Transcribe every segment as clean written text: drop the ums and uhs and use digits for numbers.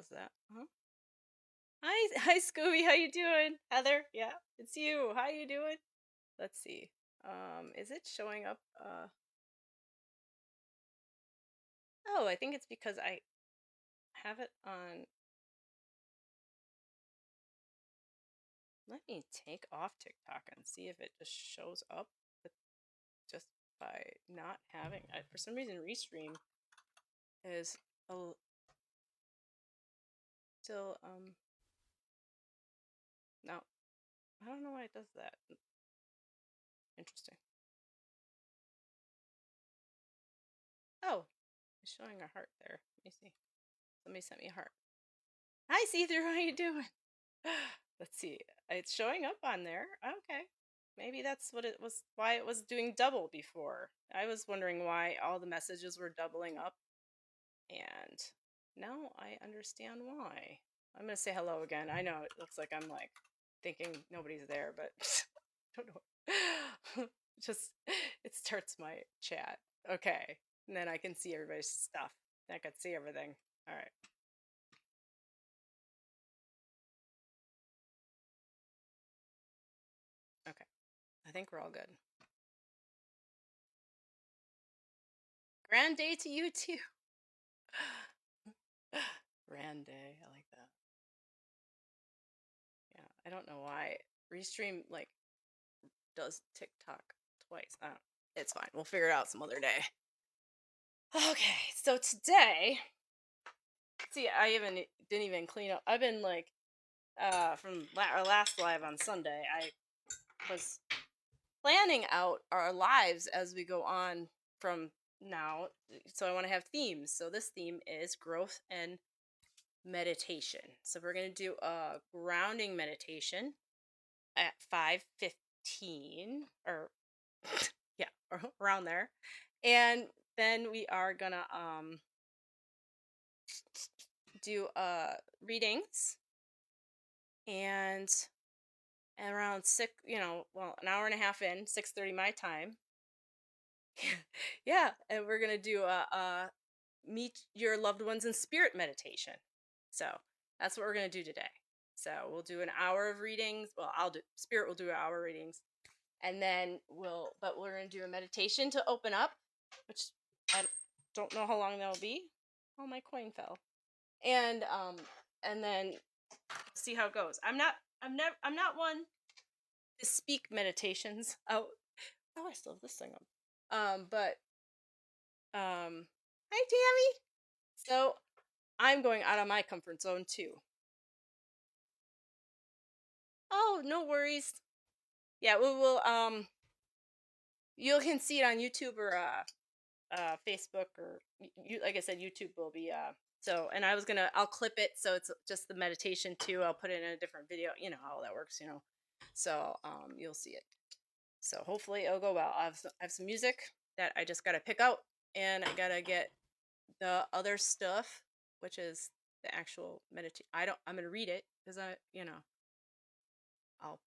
does that. Hi, Scooby. How you doing? Heather, yeah, it's you. How you doing? Let's see. Is it showing up? Oh, I think it's because I have it on. Let me take off TikTok and see if it just shows up, but just by not having. For some reason, Restream is still no. I don't know why it does that. Interesting. Oh, it's showing a heart there. Let me see. Somebody sent me a heart. Hi, see-through. How you doing? Let's see. It's showing up on there. Okay. Maybe that's what it was, why it was doing double before. I was wondering why all the messages were doubling up. And now I understand why. I'm going to say hello again. I know it looks like I'm like thinking nobody's there, but I don't know. Just, it starts my chat. Okay. And then I can see everybody's stuff. I can see everything. All right. Okay. I think we're all good. Grand day to you too. Grand day. I like that. Yeah. I don't know why Restream like does TikTok twice. I don't, it's fine. We'll figure it out some other day. Okay. So today, see, I didn't even clean up. I've been like, from our last live on Sunday, I was planning out our lives as we go on from now. So I want to have themes. So this theme is growth and meditation. So we're going to do a grounding meditation at 5:15 or yeah, around there. And then we are going to do readings, and around 6, well, an hour and a half in, 6:30 my time. Yeah, and we're going to do a meet your loved ones in spirit meditation. So that's what we're going to do today. So we'll do an hour of readings. Well, Spirit will do an hour readings. And then but we're going to do a meditation to open up, which I don't know how long that'll be. Oh, my coin fell. And then see how it goes. I'm not one to speak meditations out. Oh, I still have this thing up. But hi Tammy. So I'm going out of my comfort zone too. Oh, no worries. Yeah, we will you can see it on YouTube or Facebook, or you, like I said, YouTube will be so, and I'll clip it so it's just the meditation too. I'll put it in a different video, you know how that works, So you'll see it. So hopefully it'll go well. I have some music that I just gotta pick out, and I gotta get the other stuff, which is the actual meditation. I'm gonna read it because I'll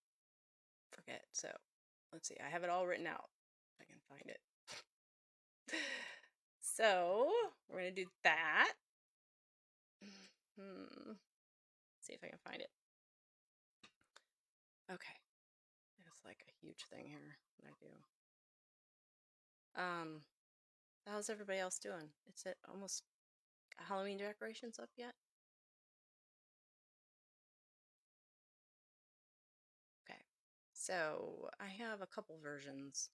forget. So let's see. I have it all written out. If I can find it. So we're gonna do that. See if I can find it. Okay. It's like a huge thing here that I do. How's everybody else doing? It's almost Halloween decorations up yet? Okay. So I have a couple versions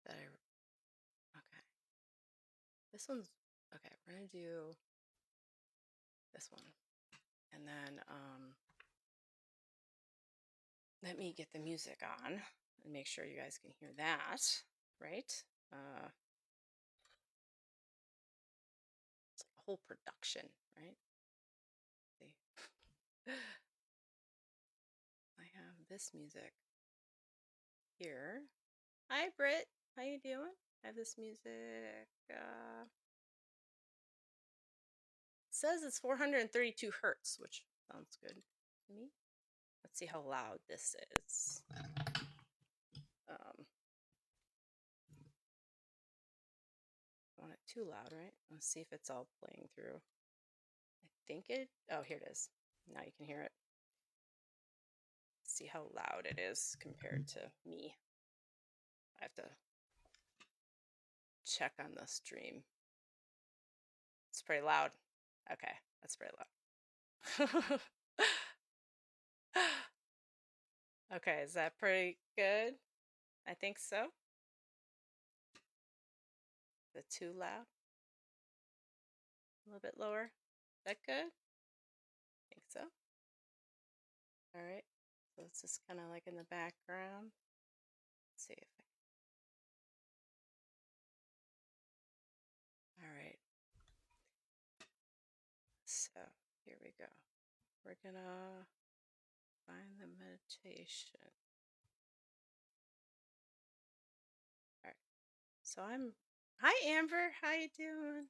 that okay. This one's, okay, we're gonna do this one. And then, let me get the music on and make sure you guys can hear that, right? It's like a whole production, right? See. I have this music here. Hi, Britt. How you doing? I have this music. Says it's 432 hertz, which sounds good to me. Let's see how loud this is. Want it too loud, right? Let's see if it's all playing through. I think it... Oh, here it is. Now you can hear it. See how loud it is compared to me. I have to check on the stream. It's pretty loud. Okay, that's pretty loud. Okay, is that pretty good? I think so. Is it too loud? A little bit lower. Is that good? I think so. All right. So it's just kind of like in the background. Let's see if I... All right. So here we go. We're gonna find the meditation. All right. So I'm... Hi, Amber. How you doing?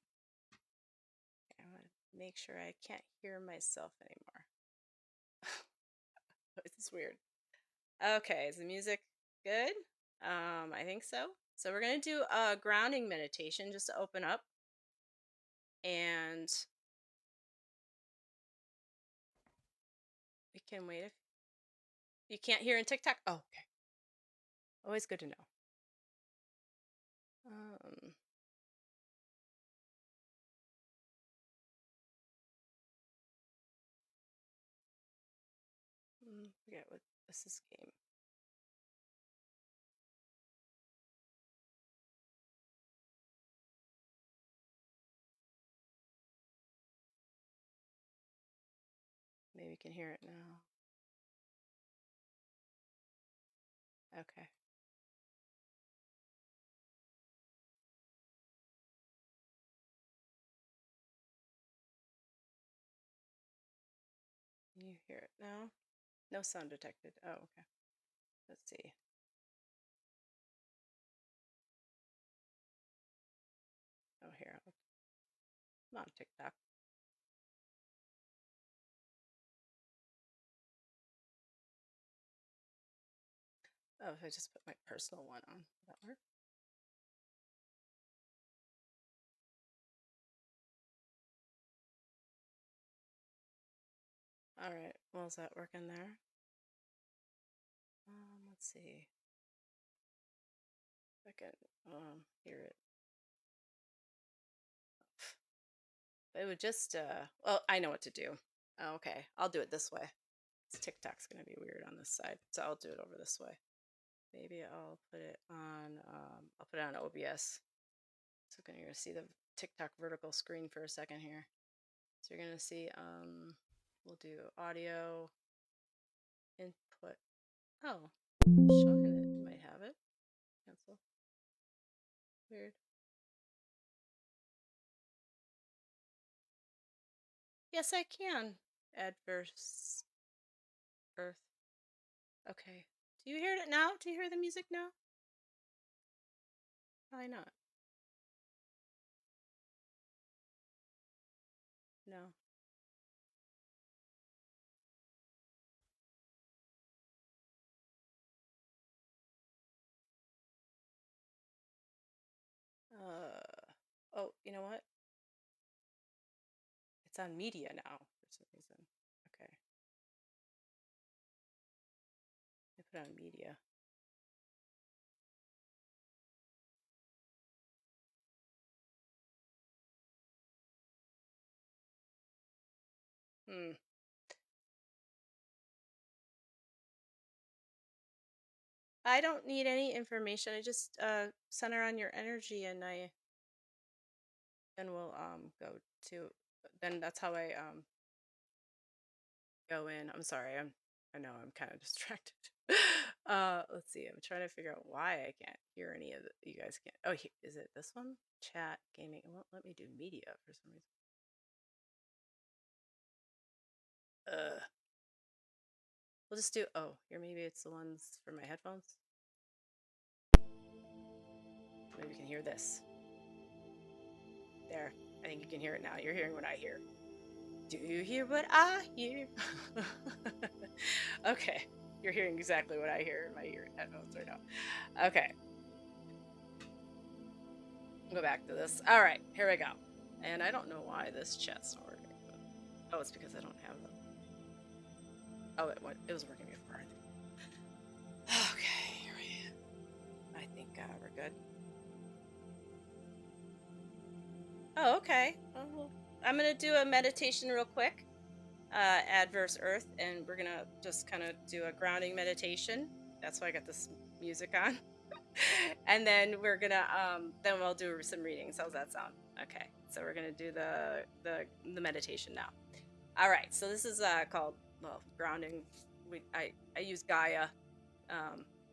Okay, I'm gonna make sure I can't hear myself anymore. This is weird. Okay, is the music good? I think so. So we're gonna do a grounding meditation just to open up. And we can wait if you can't hear in TikTok. Oh, okay. Always good to know. Forget what this is game. Maybe you can hear it now. Okay. Can you hear it now? No sound detected. Oh, okay. Let's see. Oh, here. I'm on TikTok. Oh, if I just put my personal one on, will that work? All right. Well, is that working there? Let's see. If I can hear it. It would just, well, I know what to do. Oh, okay. I'll do it this way. TikTok's going to be weird on this side, so I'll do it over this way. Maybe I'll put it on OBS. So you're going to see the TikTok vertical screen for a second here. So you're going to see, we'll do audio input. Oh, showing it. You might have it. Cancel. Weird. Yes, I can. Adverse Earth. Okay. Do you hear it now? Do you hear the music now? Probably not. No. Oh, you know what? It's on media now for some reason. Okay. I put on media. I don't need any information. I just center on your energy, and then we'll go to... Then that's how I go in. I'm sorry. I know I'm kind of distracted. Let's see. I'm trying to figure out why I can't hear any of you guys can't. Oh, is it this one? Chat, gaming. It won't let me do media for some reason. We'll just do... Oh, here, maybe it's the ones for my headphones. Maybe you can hear this. There. I think you can hear it now. You're hearing what I hear. Do you hear what I hear? Okay. You're hearing exactly what I hear in my headphones right now. Okay. Go back to this. All right. Here we go. And I don't know why this chat's not working. Oh, it's because I don't have them. Oh, it was working before, I think. Okay, here we are. I think we're good. Oh, okay. Well, I'm going to do a meditation real quick, Adverse Earth, and we're going to just kind of do a grounding meditation. That's why I got this music on. And then we're going to, then we'll do some readings. How's that sound? Okay, so we're going to do the meditation now. All right, so this is called, well, grounding. I use Gaia,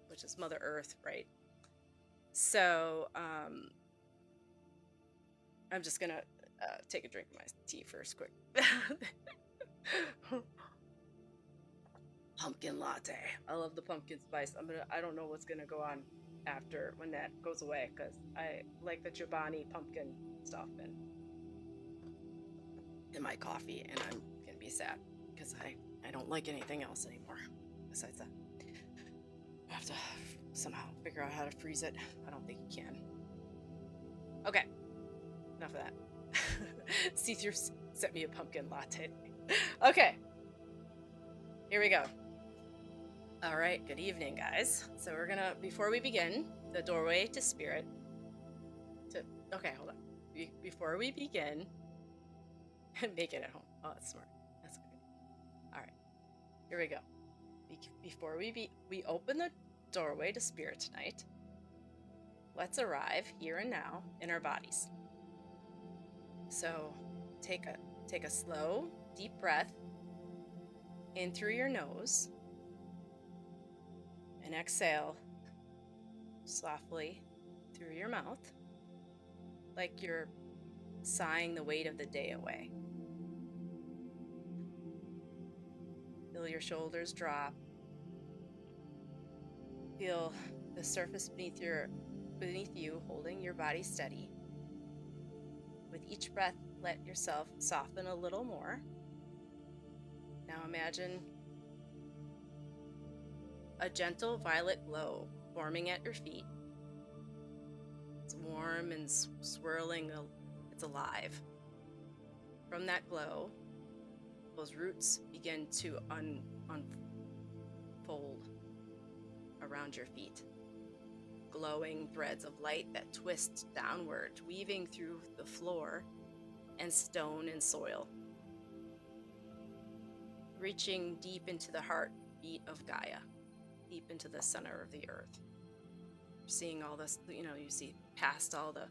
which is Mother Earth, right? So I'm just gonna take a drink of my tea first, quick. Pumpkin latte. I love the pumpkin spice. I don't know what's gonna go on after when that goes away, because I like the Chobani pumpkin stuff in my coffee, and I'm gonna be sad because I don't like anything else anymore besides that. I have to somehow figure out how to freeze it. I don't think you can. Okay, enough of that. See-through sent me a pumpkin latte. Okay, here we go. All right, good evening, guys. So we're gonna, before we begin, the doorway to spirit. Okay, hold on. Before we begin, make it at home. Oh, that's smart. That's good. All right, here we go. Before we open the doorway to spirit tonight, let's arrive here and now in our bodies. So take a slow, deep breath in through your nose and exhale softly through your mouth, like you're sighing the weight of the day away. Feel your shoulders drop. Feel the surface beneath you holding your body steady. With each breath, let yourself soften a little more. Now imagine a gentle violet glow forming at your feet. It's warm and swirling, it's alive. From that glow, those roots begin to unfold around your feet. Glowing threads of light that twist downward, weaving through the floor and stone and soil, reaching deep into the heartbeat of Gaia, deep into the center of the earth. Seeing all this, you see past all the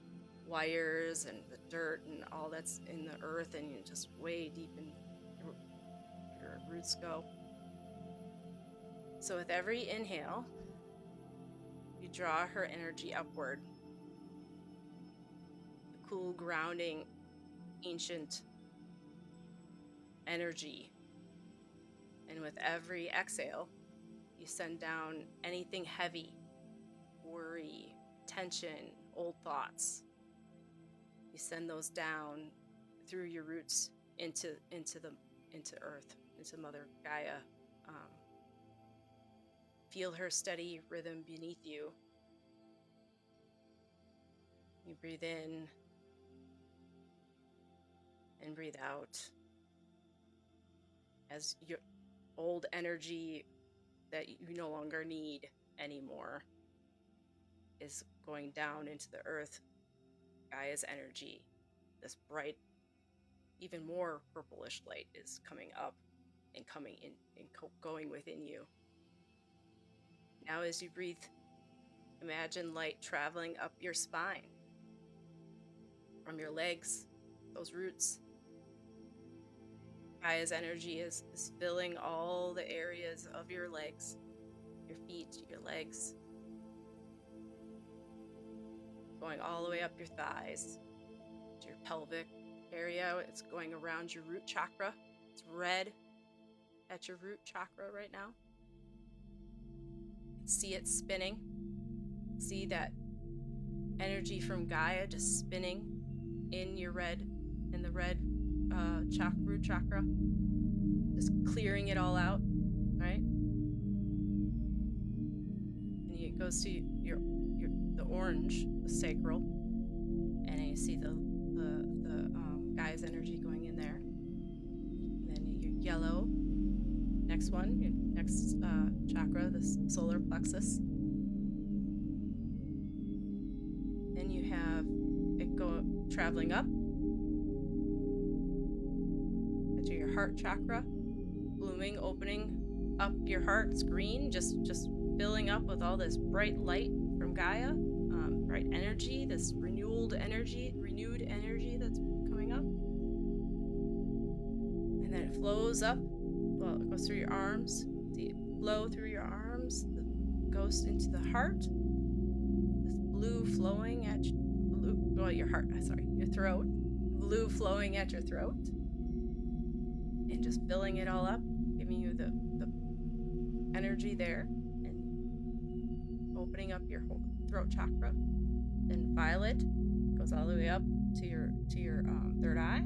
wires and the dirt and all that's in the earth, and you just way deep in your roots go. So with every inhale, you draw her energy upward. The cool, grounding, ancient energy. And with every exhale, you send down anything heavy, worry, tension, old thoughts. You send those down through your roots into Earth, into Mother Gaia. Feel her steady rhythm beneath you. You breathe in and breathe out as your old energy that you no longer need anymore is going down into the earth. Gaia's energy, this bright, even more purplish light, is coming up and coming in and going within you. Now as you breathe, imagine light traveling up your spine, from your legs, those roots. Gaia's energy is filling all the areas of your legs, your feet, your legs, going all the way up your thighs to your pelvic area. It's going around your root chakra. It's red at your root chakra right now. See it spinning. See that energy from Gaia just spinning in the red root chakra, just clearing it all out, right? And it goes to the orange, the sacral, and you see the Gaia's energy going in there. yellow. Next one, your next chakra, the solar plexus. Then you have it go traveling up to your heart chakra, blooming, opening up your heart. It's green, just filling up with all this bright light from Gaia, bright energy, this renewed energy that's coming up. And then it flows up. Well, it goes through your arms. See it flow through your arms. It goes into the heart. This blue flowing at your heart. Sorry, your throat. Blue flowing at your throat, and just filling it all up, giving you the energy there, and opening up your whole throat chakra. Then violet goes all the way up to your third eye,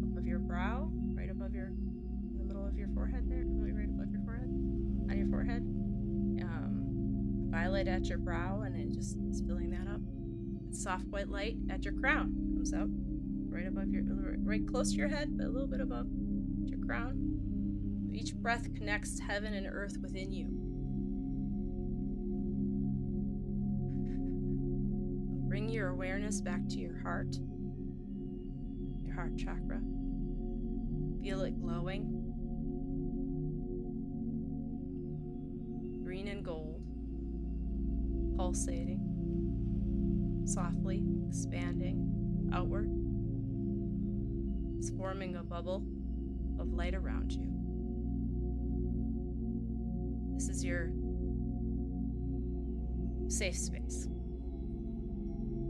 above your brow, right above in the middle of your forehead there, really right above your forehead, on your forehead. Violet at your brow, and it just is filling that up. Soft white light at your crown comes out, right above right close to your head, but a little bit above your crown. Each breath connects heaven and earth within you. Bring your awareness back to your heart chakra. Feel it glowing, green and gold, pulsating, softly expanding outward. It's forming a bubble of light around you. This is your safe space.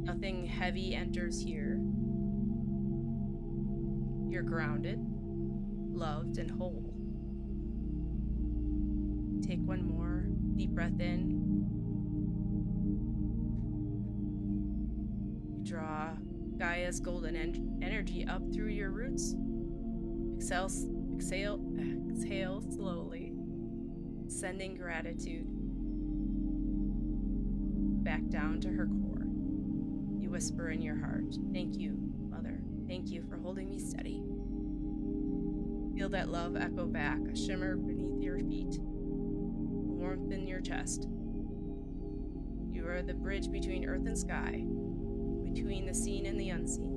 Nothing heavy enters here. You're grounded, loved, and whole. Take one more deep breath in. You draw Gaia's golden energy up through your roots. Exhale slowly, sending gratitude back down to her core. You whisper in your heart, "Thank you, Mother. Thank you for holding me steady." Feel that love echo back, a shimmer beneath your feet, a warmth in your chest. You are the bridge between earth and sky, between the seen and the unseen.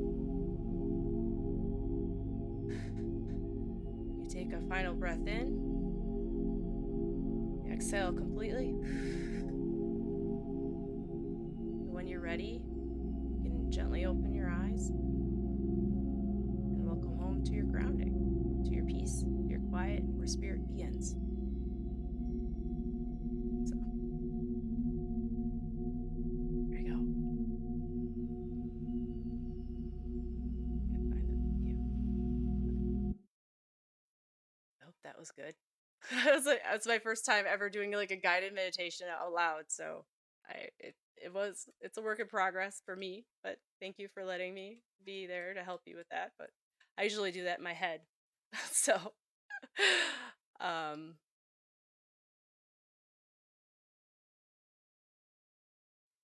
You take a final breath in. You exhale completely. When you're ready, you can gently open your eyes and welcome home to your grounding, to your peace, to your quiet, where spirit begins. So, there you go. Find the video. I hope that was good. That's my first time ever doing like a guided meditation out loud, so it's a work in progress for me, but thank you for letting me be there to help you with that. But I usually do that in my head. So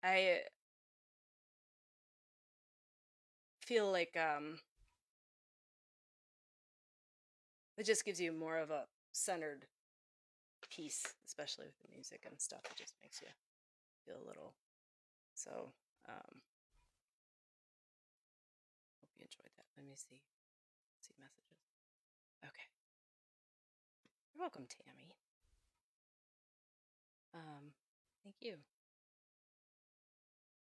I feel like it just gives you more of a centered peace, especially with the music and stuff. It just makes you feel a little. So hope you enjoyed that. Let me see messages. Okay, you're welcome, Tammy. Thank you.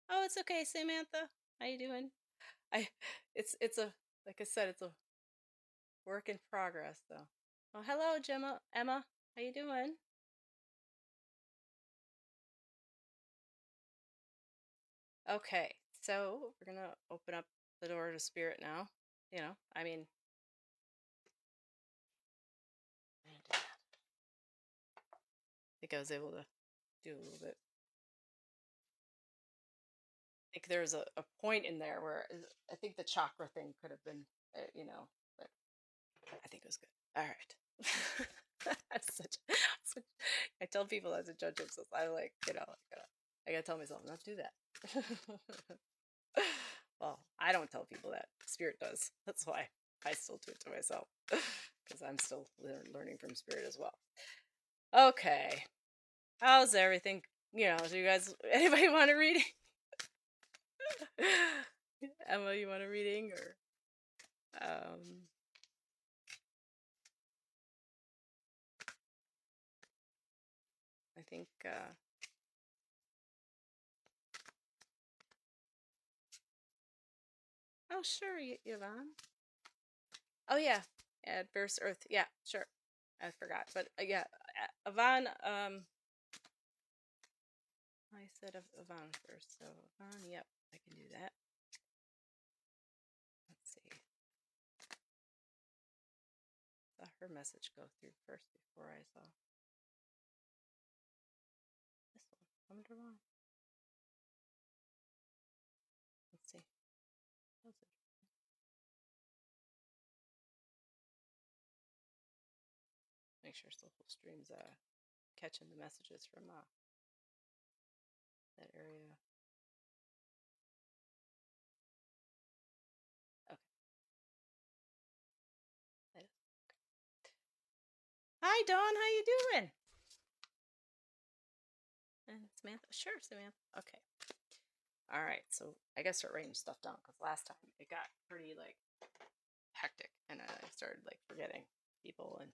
Oh, it's okay, Samantha. How you doing? It's a, like I said, it's a work in progress, though. Oh, hello, Emma. How you doing? Okay, so we're gonna open up the door to spirit now. You know, I mean, I think I was able to do a little bit. I think there's a point in there where I think the chakra thing could have been, but I think it was good. All right. I tell people as a judge themselves. I like, I gotta tell myself not to do that. Well, I don't tell people that. Spirit does. That's why I still do it to myself. because I'm still learning from spirit as well. Okay, how's everything? Do you guys, anybody want a reading? Emma, you want a reading or I think oh sure, Yvonne. Oh yeah, adverse earth. Yeah, sure. I forgot, but yeah, Yvonne. I said Yvonne first, so Yvonne. Yep, I can do that. Let's see. Saw her message go through first before I saw this one. I wonder why. Let's see. How's it? Make sure the whole stream's catching the messages from that area. Okay. Okay. Hi Dawn, how you doing? And Samantha, sure, Samantha. Okay. All right, so I gotta start writing stuff down because last time it got pretty like hectic and I started like forgetting people, and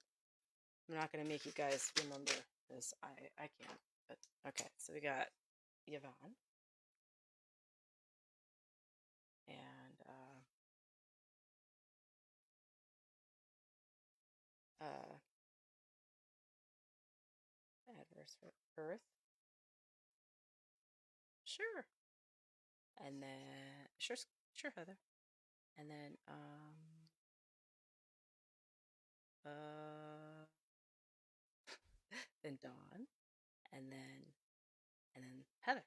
I'm not gonna make you guys remember this. I can't. But okay, so we got Yvonne and adverse earth. Sure. And then sure Heather. And then then Dawn, and then Heather.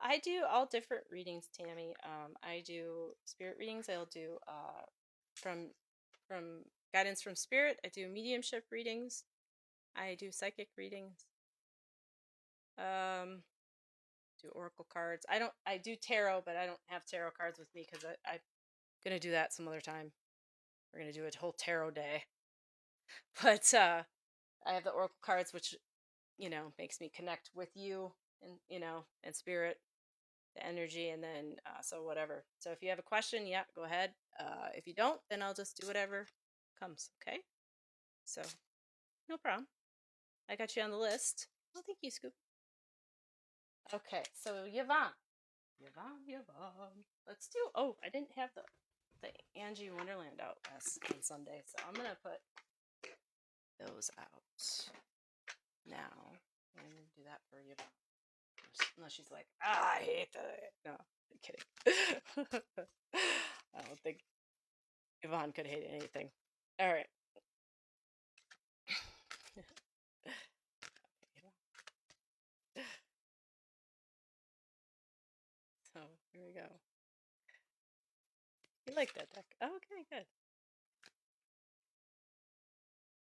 I do all different readings, Tammy. I do spirit readings. I'll do from guidance from spirit. I do mediumship readings. I do psychic readings. Do oracle cards. I do tarot, but I don't have tarot cards with me because I'm gonna do that some other time. We're gonna do a whole tarot day. But I have the oracle cards, which makes me connect with you and and spirit, the energy, and then so whatever. So if you have a question, yeah, go ahead. If you don't, then I'll just do whatever comes. Okay. So no problem. I got you on the list. Oh, thank you, Scoop. Okay, so Yvonne. Let's do. Oh, I didn't have the Angie Wonderland out on Sunday, so I'm gonna put those out now. I'm gonna do that for Yvonne. Unless she's like, I hate that. No, I'm kidding. I don't think Yvonne could hate anything. All right. So here we go. You like that deck? Oh, okay, good.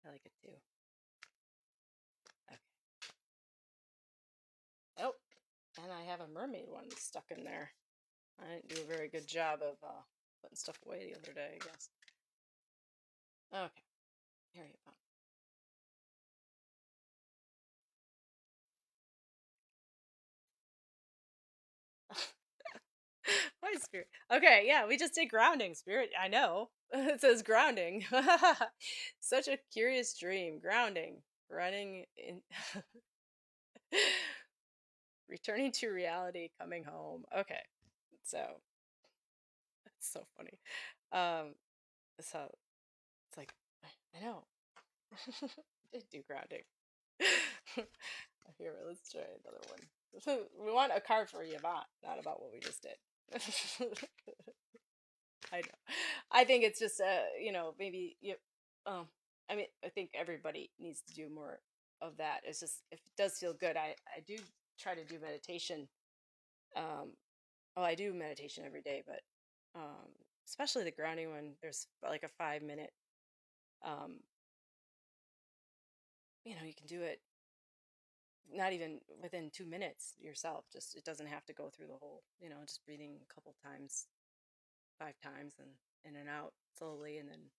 I like it too. Okay. Oh, and I have a mermaid one stuck in there. I didn't do a very good job of putting stuff away the other day, I guess. Okay, here you go. Why spirit? Okay, yeah, we just did grounding, spirit. I know. It says grounding. Such a curious dream. Grounding. Running in returning to reality, coming home. Okay. So it's so funny. So it's like I know. Did do grounding. Here, let's try another one. We want a card for Yvonne, not about what we just did. I know. I think it's just maybe you I mean I think everybody needs to do more of that. It's just if it does feel good. I do try to do meditation. I do meditation every day, but especially the grounding one, there's like a 5 minute you can do it not even within 2 minutes yourself. Just it doesn't have to go through the whole, just breathing a couple times, 5 times, and in and out slowly, and then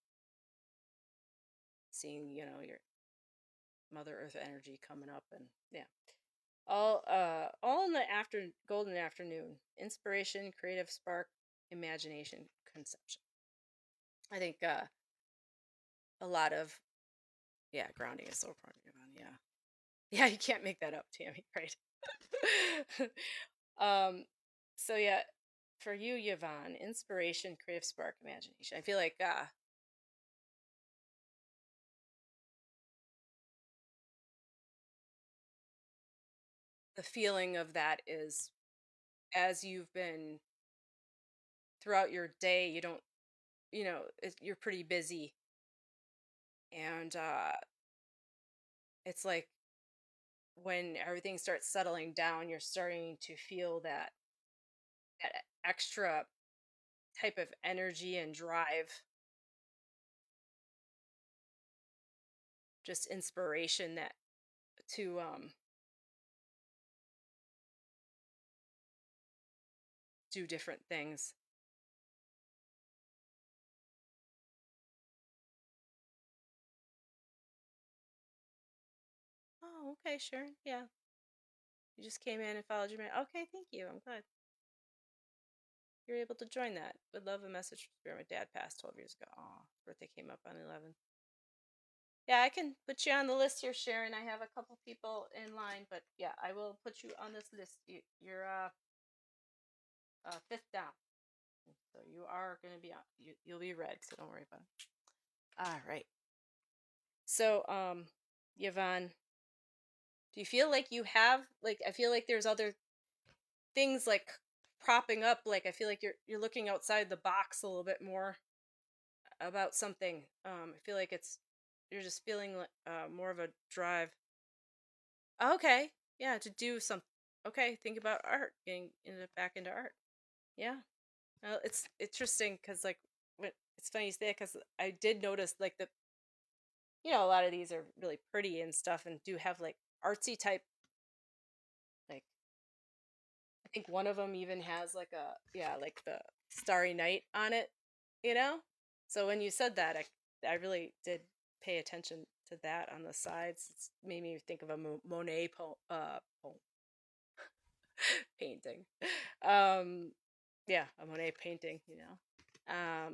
seeing, your Mother Earth energy coming up, and yeah. All in the golden afternoon. Inspiration, creative spark, imagination, conception. I think a lot of, yeah, grounding is so important, Yvonne. Yeah. Yeah, you can't make that up, Tammy, right? um, so yeah, for you, Yvonne, inspiration, creative spark, imagination. I feel like the feeling of that is, as you've been throughout your day, you don't, you're pretty busy, and it's like when everything starts settling down, you're starting to feel that extra type of energy and drive, just inspiration that to do different things. Oh, okay, sure. Yeah. You just came in and followed your man. Okay, thank you. I'm glad you're able to join that. Would love a message from Spirit. My dad passed 12 years ago. Oh, birthday came up on 11. Yeah, I can put you on the list here, Sharon. I have a couple people in line, but yeah, I will put you on this list. You're fifth down, so you are going to be on. You'll be red, so don't worry about it. All right. So, Yvonne, do you feel like you have like? I feel like there's other things like propping up. Like I feel like you're looking outside the box a little bit more about something. I feel like you're just feeling like more of a drive. Okay, yeah, to do some. Okay, think about art, getting back into art. Yeah, it's interesting because like it's funny you say because I did notice like a lot of these are really pretty and stuff, and do have like artsy type, like I think one of them even has like a, yeah, like the Starry Night on it, you know? So when you said that, I really did pay attention to that on the sides. It's made me think of a Monet painting. Um, yeah, a Monet painting, I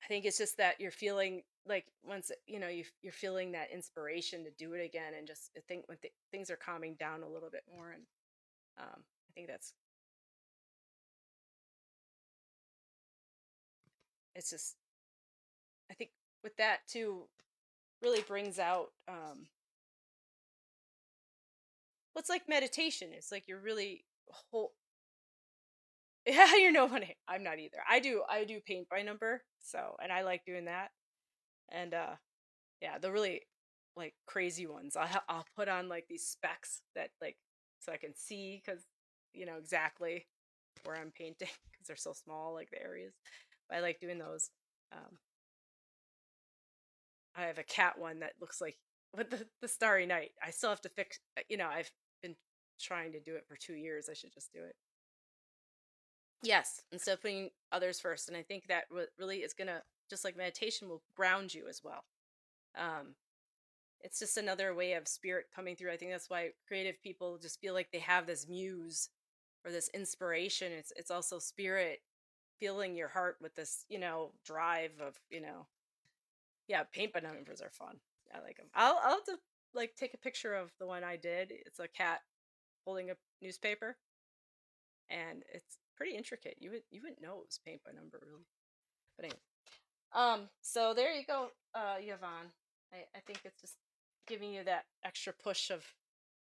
think it's just that you're feeling like once, you're feeling that inspiration to do it again, and just I think when things are calming down a little bit more, and I think it's just, I think with that too really brings out what's like meditation. It's like you're really whole. Yeah, I'm not either. I do paint by number, so, and I like doing that. And yeah, the really like crazy ones, I'll put on like these specs that like, so I can see, because exactly where I'm painting because they're so small, like the areas. But I like doing those. um I have a cat one that looks like with the Starry Night. I still have to fix. I've been trying to do it for 2 years. I should just do it. Yes, instead of putting others first, and I think that really is gonna, just like meditation, will ground you as well. Um, it's just another way of spirit coming through. I think that's why creative people just feel like they have this muse or this inspiration. It's also spirit filling your heart with this, drive of, yeah, paint by numbers are fun. I like them. I'll have to like take a picture of the one I did. It's a cat holding a newspaper, and it's pretty intricate. You wouldn't know it was paint by number really, but anyway. So there you go, Yvonne. I think it's just giving you that extra push of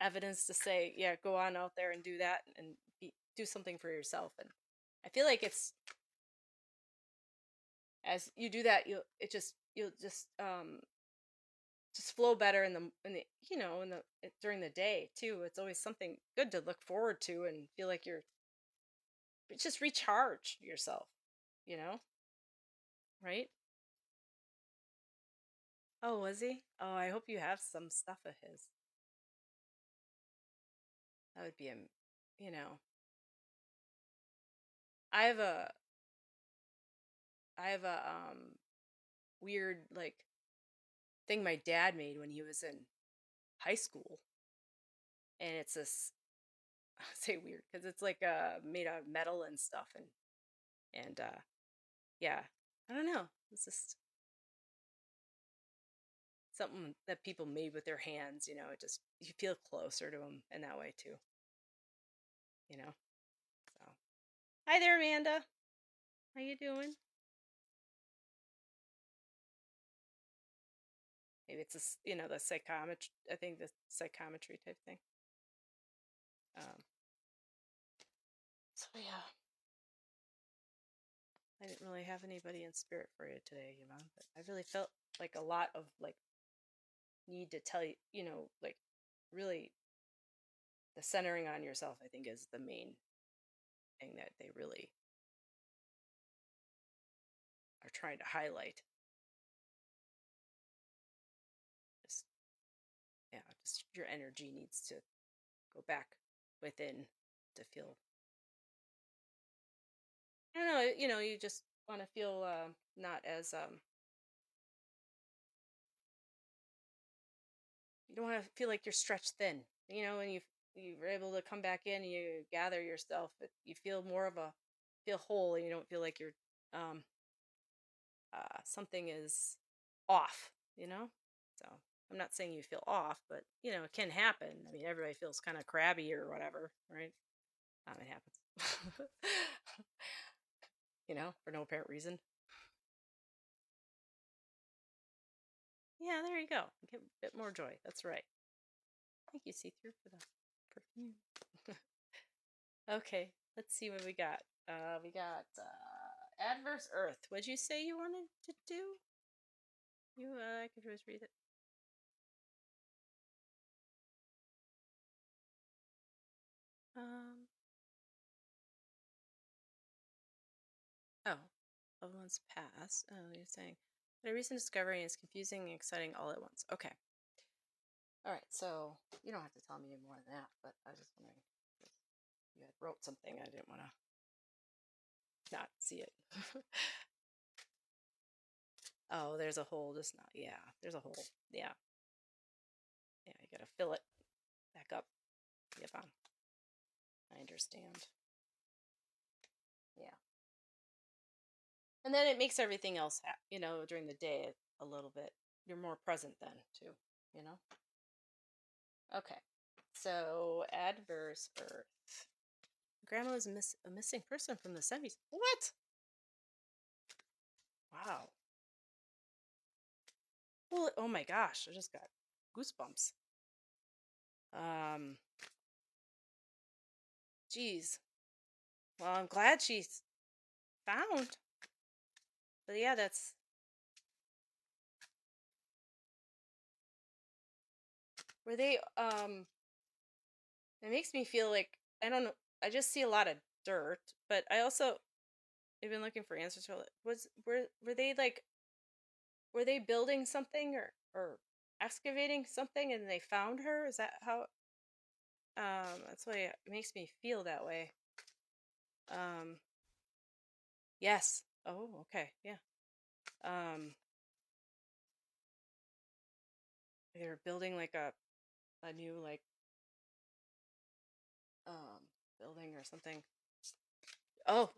evidence to say, yeah, go on out there and do that, and do something for yourself. And I feel like it's, as you do that, you'll just flow better in the during the day too. It's always something good to look forward to, and feel like you're just recharge yourself, you know, right? Oh, was he? Oh, I hope you have some stuff of his. That would be a, you know, I have a, I have a weird like thing my dad made when he was in high school, and it's this. I say weird because it's like made out of metal and stuff, and yeah, I don't know. It's just something that people made with their hands. It just you feel closer to them in that way too. You know. So, hi there, Amanda. How you doing? Maybe it's the psychometry. I think the psychometry type thing. Um, so yeah, I didn't really have anybody in spirit for you today, but I really felt like a lot of like need to tell you, like really the centering on yourself. I think is the main thing that they really are trying to highlight. Just yeah, just your energy needs to go back within to feel. I don't know, you just want to feel not as you don't want to feel like you're stretched thin. When you're able to come back in and you gather yourself, you feel more of a feel whole, and you don't feel like you're um something is off. So I'm not saying you feel off, but it can happen. I mean, everybody feels kind of crabby or whatever, right? It happens. For no apparent reason. Yeah, there you go. Get a bit more joy. That's right. Thank you, see through, for the perfume. Okay, let's see what we got. We got adverse earth. What'd you say you wanted to do? I could always read it. Um. Oh, loved ones pass. Oh, you're saying, but a recent discovery is confusing and exciting all at once. Okay. All right. So you don't have to tell me more than that, but I was just wondering if you had wrote something. I didn't want to not see it. Oh, there's a hole. Just not. Yeah, there's a hole. Yeah. Yeah. You gotta fill it back up. Yep. I understand. Yeah. And then it makes everything else, during the day a little bit. You're more present then too. You know. Okay. So adverse earth. Grandma is a missing person from the 70s. What? Wow. Well, oh my gosh, I just got goosebumps. Um, geez. Well, I'm glad she's found. But yeah, that's where they it makes me feel like I don't know. I just see a lot of dirt, but I also have been looking for answers to it. Were they like were they building something or excavating something and they found her? Is that how that's why it makes me feel that way. Um yes. Oh, okay. Yeah. Um they're building like a new like um building or something. Oh,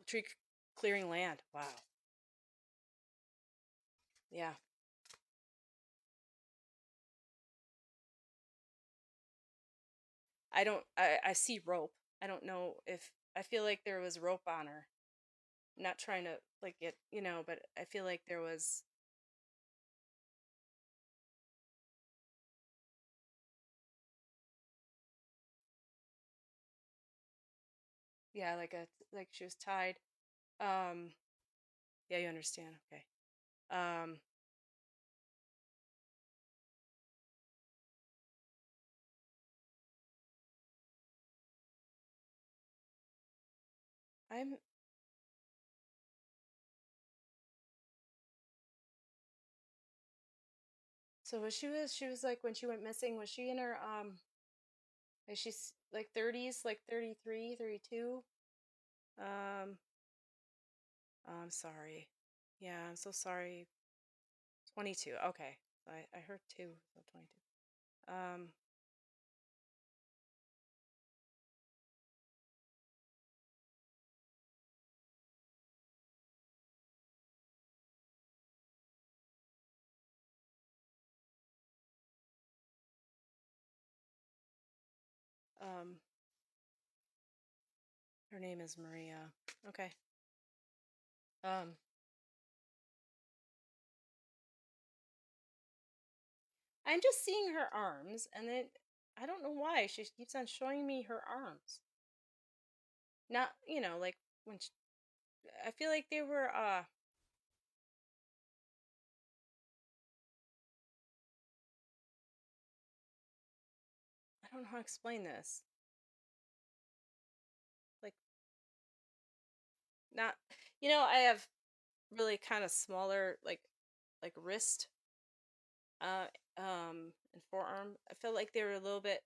clearing land. Wow. Yeah. I see rope. I don't know if I feel like there was rope on her. I'm not trying to like get, but I feel like there was yeah, like she was tied. Um yeah, you understand. Okay. Um I'm So she was like when she went missing, was she in her is she like 30s, like 33, 32? Um oh, I'm sorry. Yeah, I'm so sorry. 22. Okay. I heard 2, so 22. Um her name is Maria. Okay. Um I'm just seeing her arms, and then I don't know why she keeps on showing me her arms. Not, like when I feel like they were I don't know how to explain this. Like not, I have really kind of smaller like wrist uh and forearm. I feel like they were a little bit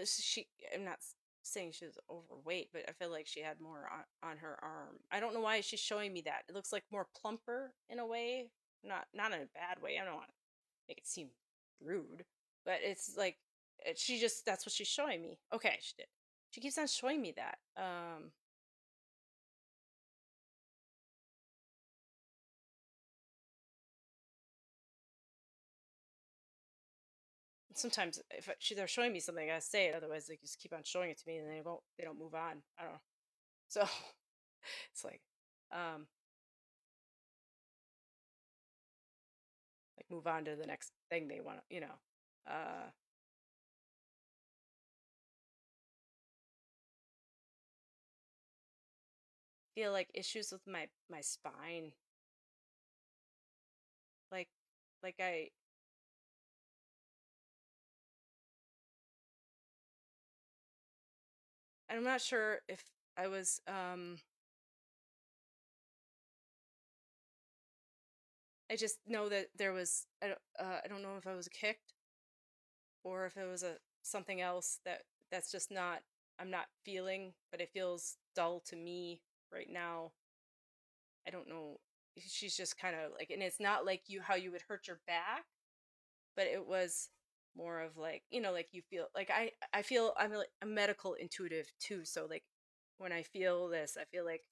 she I'm not saying she was overweight, but I feel like she had more on her arm. I don't know why she's showing me that. It looks like more plumper in a way. Not in a bad way. I don't want to make it seem rude, but it's like she just that's what she's showing me. Okay, she did. She keeps on showing me that. Sometimes if they're showing me something, I gotta say it. Otherwise, they just keep on showing it to me, and they don't move on. I don't know. So it's um, like move on to the next thing they want to, feel like issues with my spine, like like I'm not sure if I was I just know that there was I don't know if I was kicked or if it was a something else that's just not I'm not feeling, but it feels dull to me right now. I don't know. She's just kind of like, and it's not like you how you would hurt your back, but it was more of like, like you feel like I feel I'm a medical intuitive too. So like when I feel this, I feel like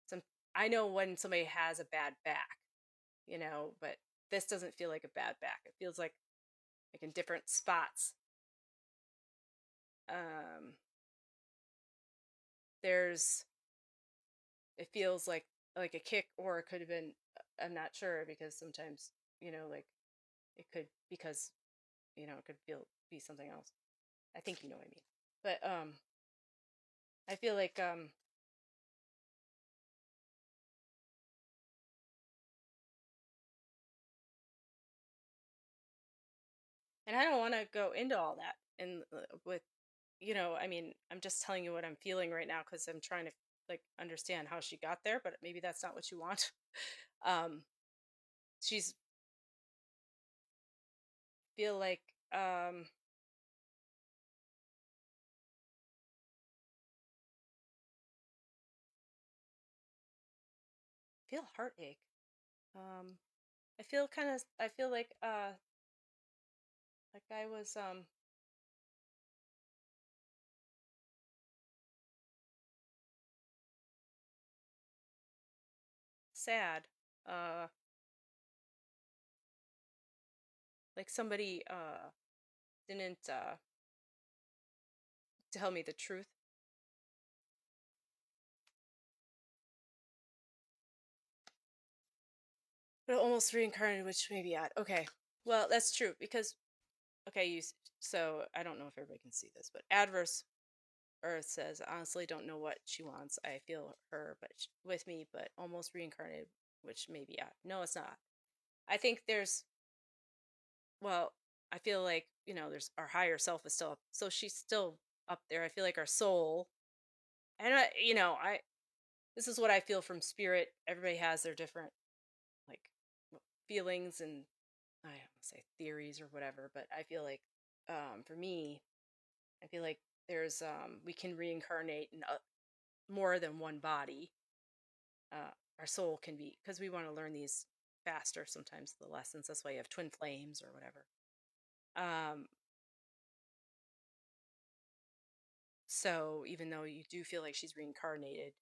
some I know when somebody has a bad back, but this doesn't feel like a bad back. It feels like in different spots. Um, there's it feels like a kick, or it could have been. I'm not sure because sometimes like it could because it could be something else. I think you know what I mean. But I feel like and I don't want to go into all that and with I mean, I'm just telling you what I'm feeling right now because I'm trying to like understand how she got there, but maybe that's not what you want. um she's feel like feel heartache. um I feel like I was sad. uh like somebody didn't tell me the truth. But almost reincarnated, which may be odd. Okay, well, that's true because okay, so I don't know if everybody can see this, but adverse Earth says, honestly, don't know what she wants. I feel her, but with me, but almost reincarnated, which may be odd. No, it's not. I think well, I feel like there's our higher self is still up, so she's still up there. I feel like our soul, and I this is what I feel from spirit. Everybody has their different. feelings and I don't want to say theories or whatever, but I feel like for me, I feel like there's we can reincarnate in more than one body. Our soul can be because we want to learn these faster sometimes the lessons. That's why you have twin flames or whatever. Um, so even though you do feel like she's reincarnated,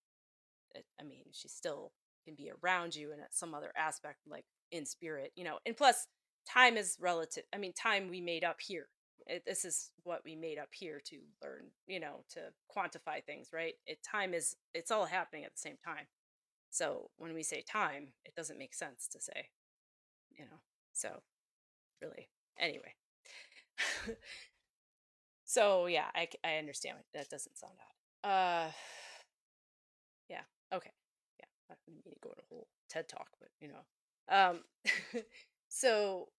I mean, she still can be around you and at some other aspect, like in spirit, And plus, time is relative. I mean, time we made up here. This is what we made up here to learn, to quantify things, right? Time is, it's all happening at the same time. So when we say time, it doesn't make sense to say, you know. So really, anyway. So yeah, I understand. That doesn't sound odd. Yeah. Okay. Yeah. I don't mean to go in a whole TED talk, but Um, so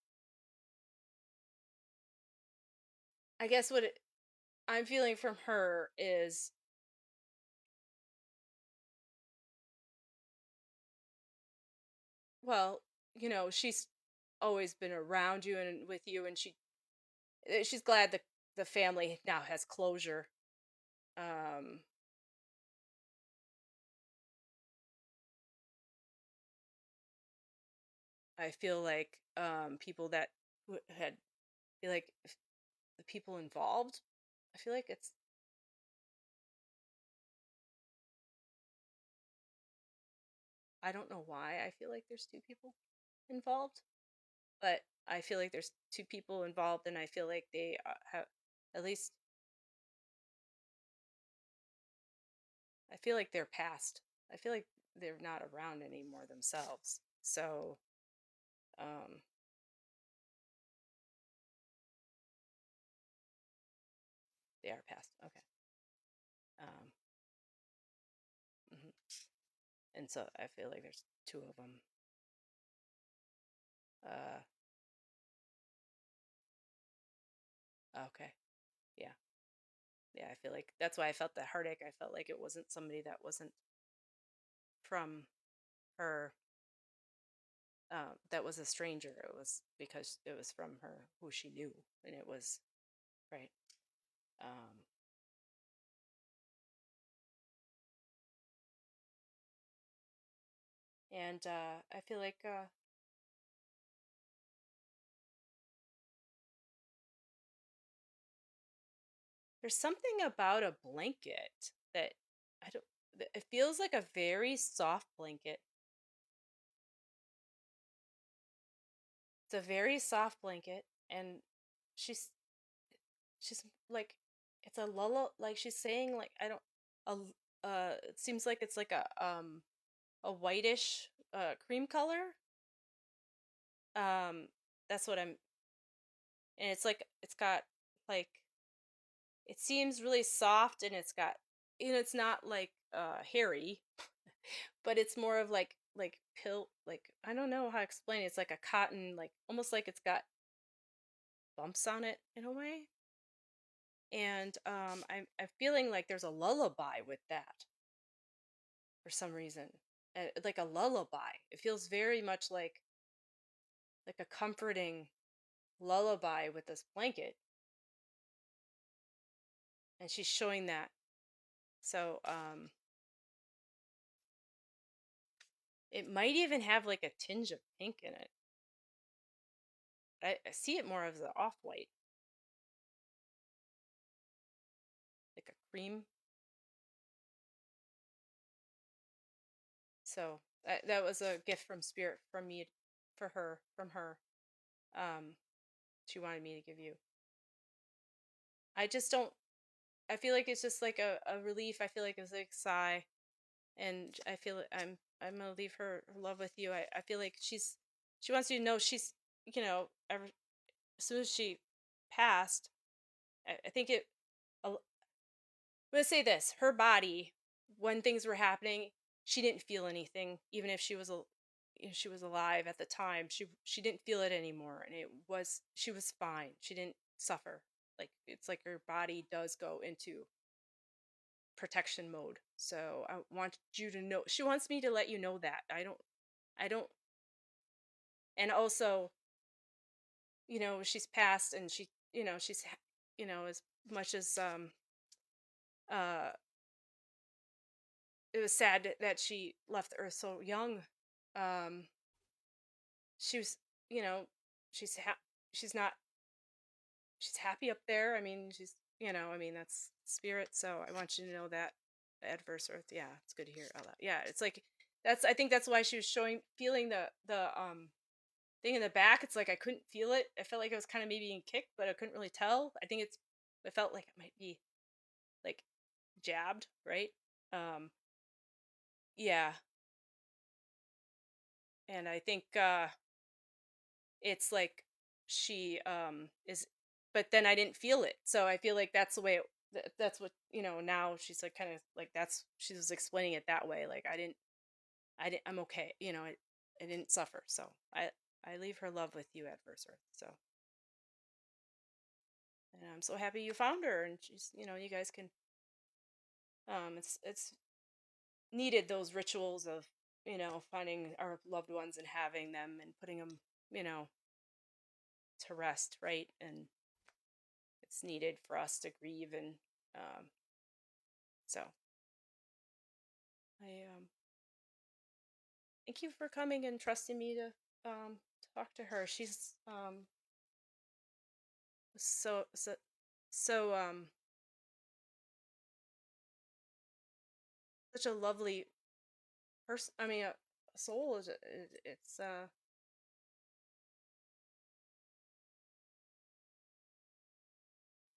I guess I'm feeling from her is, well, she's always been around you and with you, and she's glad that the family now has closure. Um, I feel like people that had feel like the people involved. I feel like I don't know why I feel like there's two people involved, but I feel like there's two people involved, and I feel like they have at least. I feel like they're past. I feel like they're not around anymore themselves. So, um, they are past. Okay. Um, mhm. And so I feel like there's two of them. Uh, okay. Yeah. Yeah. I feel like that's why I felt that heartache. I felt like it wasn't somebody that wasn't from her. That was a stranger. It was because it was from her who she knew, and it was right. Um, and I feel like there's something about a blanket that I don't. It feels like a very soft blanket. It's a very soft blanket, and she's she's like, it's a lullaby. Like she's saying, like I don't. It seems like it's like a whitish cream color. Um, that's what I'm. And it's like it's got like it seems really soft, and it's got it's not like hairy, but it's more of like pill, like I don't know how to explain it. It's like a cotton, like almost like it's got bumps on it in a way. And I'm feeling like there's a lullaby with that for some reason. Like a lullaby. It feels very much like a comforting lullaby with this blanket, and she's showing that. So it might even have like a tinge of pink in it. I see it more as an off-white, like a cream. So that was a gift from spirit from me, for her, from her. Um, she wanted me to give you. I just don't. I feel like it's just like a relief. I feel like it's like a sigh, and I feel I'm gonna leave her love with you. I feel like she wants you to know she's ever as soon as she passed. I think it. I'm gonna say this: her body, when things were happening, she didn't feel anything, even if she was alive at the time. She didn't feel it anymore, and she was fine. She didn't suffer. Like it's like her body does go into protection mode. So I want you to know. She wants me to let you know that I don't. And also, she's passed, and as much as uh it was sad that she left the earth so young. um she was, you know she's she's not she's happy up there. I mean, that's spirit. So I want you to know that adverse earth. Yeah, it's good to hear all that. Yeah, it's like I think that's why she was feeling the thing in the back. It's like I couldn't feel it. I felt like it was kind of maybe being kicked, but I couldn't really tell. I felt like it might be like jabbed, right? Um, yeah, and I think it's like she is, but then I didn't feel it, so I feel like that's the way that's what, now she's like kind of like that's she was explaining it that way, like I'm okay, I didn't suffer. So I leave her love with you, adverse earth. So, and I'm so happy you found her, and she's, you guys can, it's needed, those rituals of, finding our loved ones and having them and putting them, you know to rest, right? And it's needed for us to grieve. And um, so I thank you for coming and trusting me to talk to her. She's so such a lovely person. I mean, a soul is it's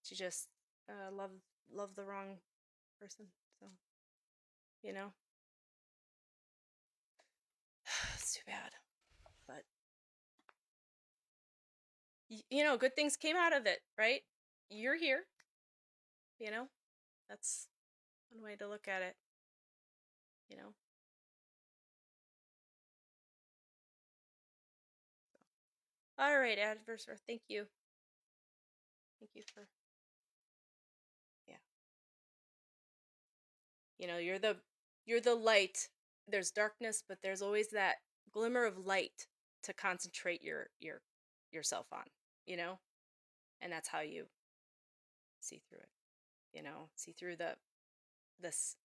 she just loved the wrong person. So, you know it's too bad, but good things came out of it, right? You're here. you know that's one way to look at it. you know all right, adversary, thank you for, yeah, you're the light. There's darkness, but there's always that glimmer of light to concentrate yourself on, you know and that's how you see through it. See through this.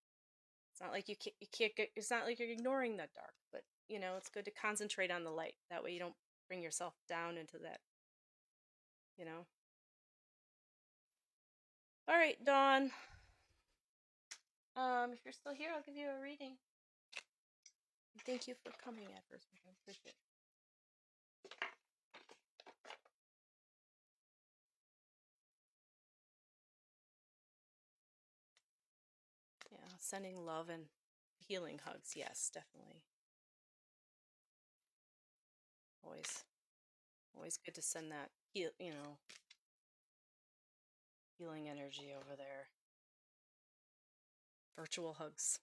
It's not like you can't get, it's not like you're ignoring the dark, but it's good to concentrate on the light. That way you don't bring yourself down into that. you know all right, Dawn. If you're still here, I'll give you a reading. Thank you for coming, Adverse. I appreciate it. Yeah, sending love and healing hugs. Yes, definitely. Always good to send that healing energy over there. Virtual hugs.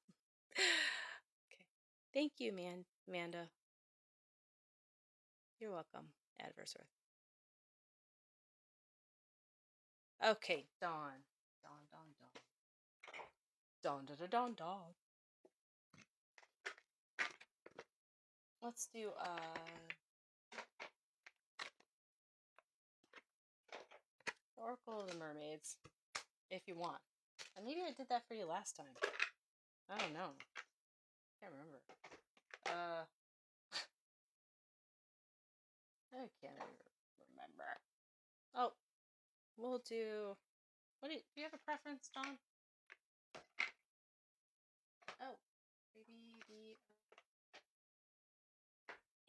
Okay. Thank you, Amanda. You're welcome, Adverse Earth. Okay, Dawn. Dawn, Dawn, Dawn. Dawn, da, da, dawn, dawn. Let's do Oracle of the Mermaids, if you want. And maybe I did that for you last time. I don't know. Can't remember. I can't even remember. Oh, we'll do. Do you have a preference, Dawn? Oh, maybe the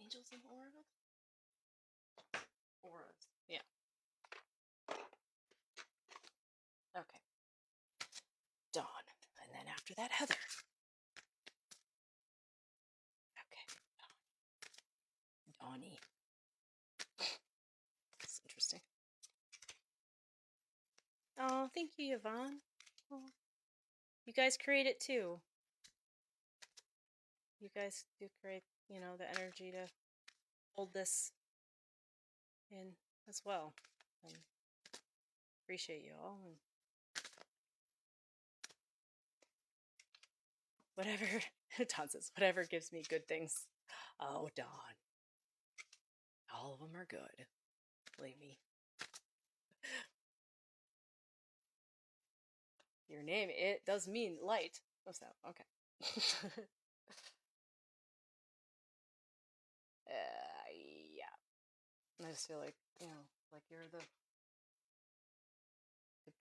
Angels and Auras? Auras. Yeah. Okay. Dawn. And then after that, Heather. Okay. Dawny. That's interesting. Oh, thank you, Yvonne. Oh, you guys create it too. You guys do create, the energy to hold this in as well. And appreciate you all. And whatever, Dawn says, whatever gives me good things. Oh, Dawn. all of them are good. Believe me. Your name, it does mean light. Oh, so, okay. Yeah. I just feel like, like you're the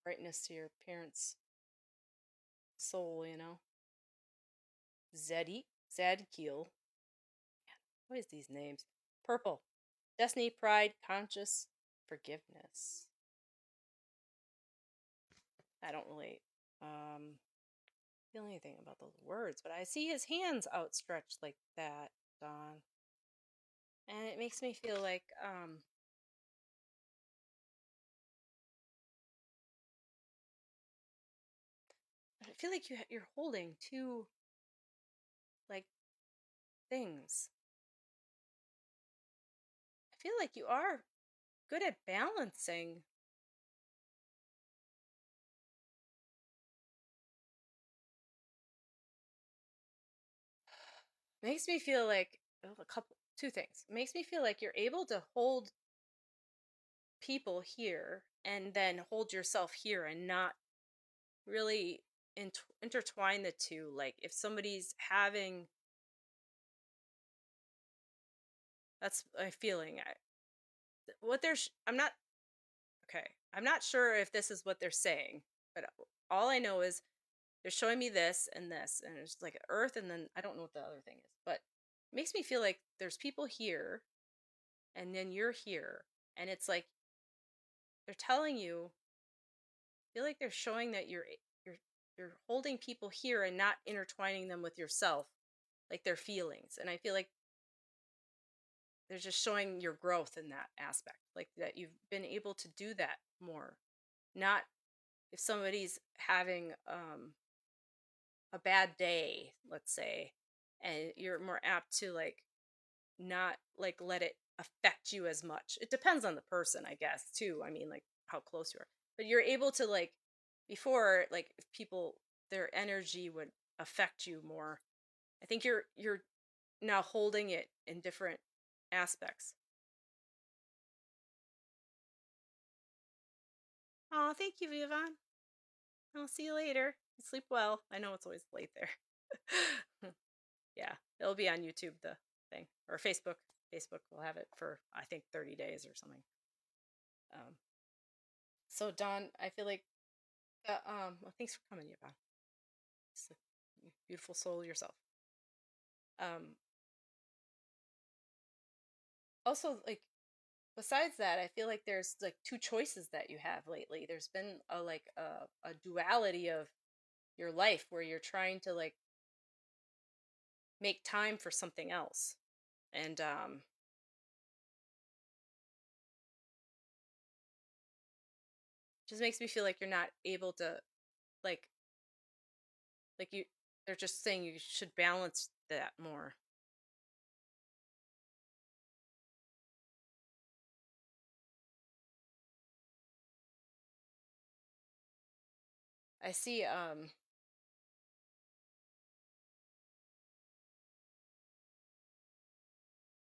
brightness to your parents' soul. Zadkiel. What is these names? Purple. Destiny, pride, conscious, forgiveness. I don't really feel anything about those words, but I see his hands outstretched like that, Don. And it makes me feel like I feel like you're holding two like things. I feel like you are good at balancing. Makes me feel like two things. Makes me feel like you're able to hold people here and then hold yourself here and not really intertwine the two. Like if somebody's having, that's my feeling. I'm not okay. I'm not sure if this is what they're saying, but all I know is they're showing me this, and it's like Earth, and then I don't know what the other thing is, but it makes me feel like there's people here, and then you're here, and it's like they're telling you. I feel like they're showing that you're you're holding people here and not intertwining them with yourself, like their feelings, and I feel like they're just showing your growth in that aspect, like that you've been able to do that more. Not if somebody's having a bad day, let's say, and you're more apt to like not like let it affect you as much. It depends on the person, I guess, too. I mean, like how close you are. But you're able to like before like if people their energy would affect you more. I think you're now holding it in different aspects. Oh, thank you, Vivan. I'll see you later. Sleep well. I know it's always late there. Yeah, it'll be on YouTube, the thing, or Facebook. Facebook will have it for I think 30 days or something. Um, so Don, I feel like well, thanks for coming, Yvonne. It's a beautiful soul yourself. Um, also, like besides that, I feel like there's like two choices that you have lately. There's been a duality of your life where you're trying to like make time for something else, and just makes me feel like you're not able to like you. They're just saying you should balance that more. I see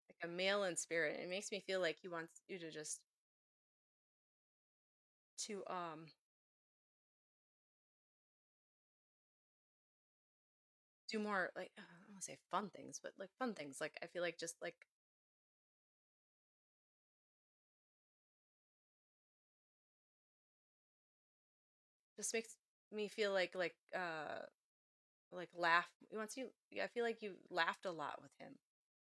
like a male in spirit. It makes me feel like he wants you to to do more like I don't want to say fun things, but like fun things. Like I feel like just like just makes me feel like laugh. He wants you. I feel like you laughed a lot with him.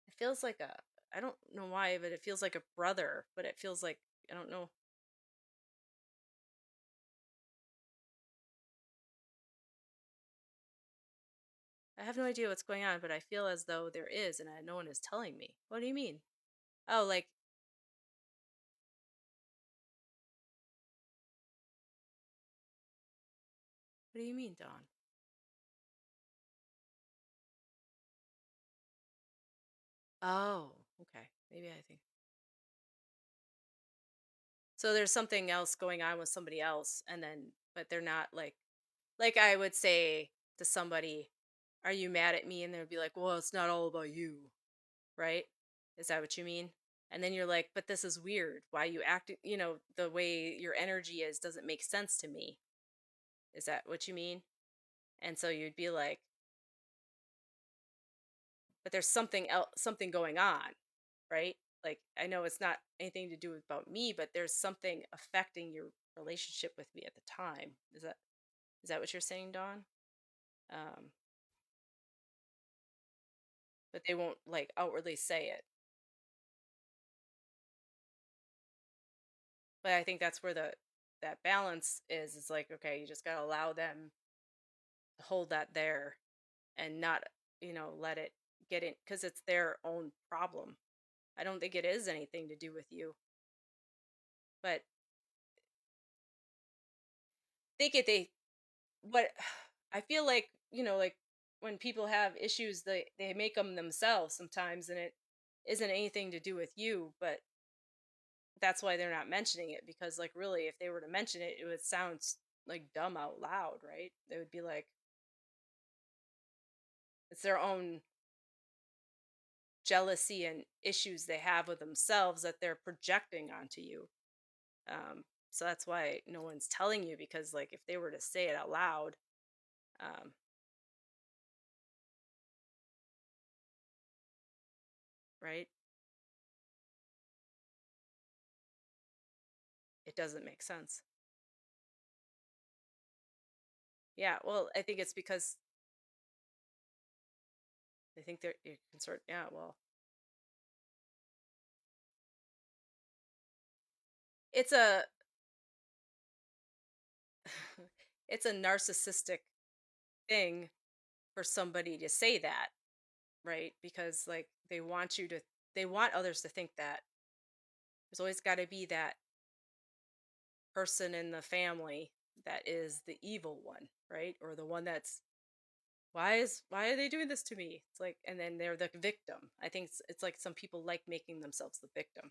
It feels like a I don't know why, but it feels like a brother. But it feels like I don't know. I have no idea what's going on, but I feel as though there is, and no one is telling me. What do you mean? Oh, like what do you mean, Dawn? Oh, okay. Maybe I think so. There's something else going on with somebody else, and then but they're not like I would say to somebody, "Are you mad at me?" And they'd be like, "Well, it's not all about you, right?" Is that what you mean? And then you're like, but this is weird. Why you act, the way your energy is doesn't make sense to me. Is that what you mean? And so you'd be like, but there's something else, something going on, right? Like, I know it's not anything to do with about me, but there's something affecting your relationship with me at the time. Is that what you're saying, Dawn? Um, but they won't like outwardly say it. But I think that's where that balance is. It's like, okay, you just gotta allow them to hold that there and not, let it get in because it's their own problem. I don't think it is anything to do with you. But think it they what I feel like, like when people have issues, they make them themselves sometimes, and it isn't anything to do with you, but that's why they're not mentioning it because, like, really, if they were to mention it, it would sound like dumb out loud, right? They would be like, it's their own jealousy and issues they have with themselves that they're projecting onto you. So that's why no one's telling you because, like, if they were to say it out loud, um, right, it doesn't make sense. Yeah, well, I think it's because they think they're you're concerned. Yeah, well, it's a it's a narcissistic thing for somebody to say that, right? Because, like, they want others to think that there's always got to be that person in the family that is the evil one, right? Or the one that's why are they doing this to me? It's like, and then they're the victim. I think it's like some people like making themselves the victim.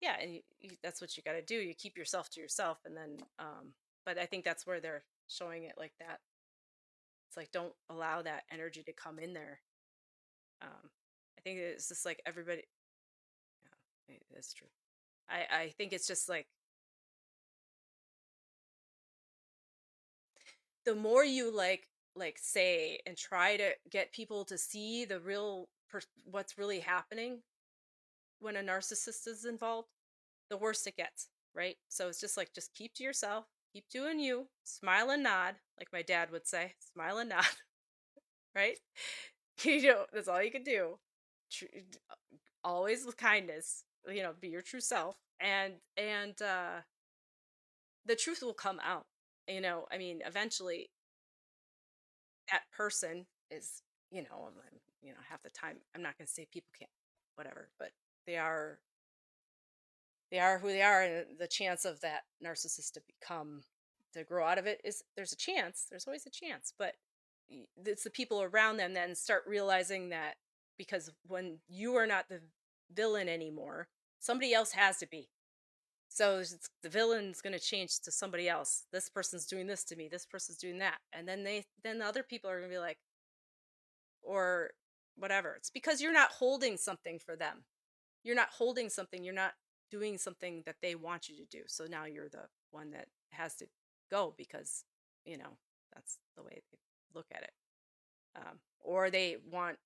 Yeah, and that's what you got to do. You keep yourself to yourself, and then, but I think that's where they're showing it like that. It's like, don't allow that energy to come in there. I think it's just like everybody. Yeah, that's true. I think it's just like the more you like say and try to get people to see the real what's really happening when a narcissist is involved, the worse it gets, right? So it's just like, just keep to yourself, keep doing you, smile and nod, like my dad would say, smile and nod, right? That's all you can do. Always with kindness, be your true self, and the truth will come out. I mean, eventually that person is, half the time, I'm not going to say people can't, whatever, but they are they are who they are, and the chance of that narcissist to grow out of it is, there's a chance, there's always a chance, but it's the people around them then start realizing that, because when you are not the villain anymore, somebody else has to be. So the villain's going to change to somebody else. This person's doing this to me, this person's doing that, and then the other people are going to be like, or whatever. It's because you're not holding something for them. You're not holding something, you're not doing something that they want you to do. So now you're the one that has to go because, that's the way they look at it. Or they want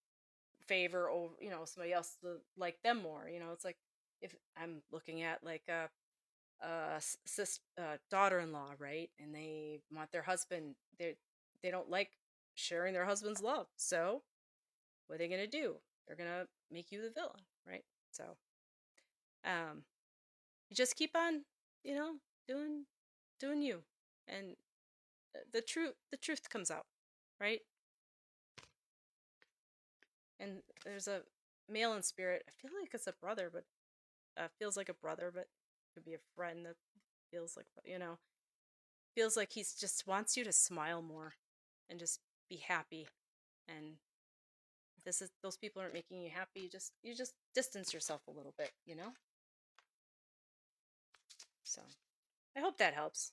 favor over, somebody else to like them more. It's like, if I'm looking at like daughter-in-law, right? And they want their husband, they don't like sharing their husband's love. So what are they going to do? They're going to make you the villain, right? So um you just keep on, you know doing you, and the truth comes out, right? And there's a male in spirit, I feel like it's a brother, but feels like a brother, but could be a friend that feels like, feels like he's just wants you to smile more and just be happy. And if those people aren't making you happy, you just distance yourself a little bit. So I hope that helps.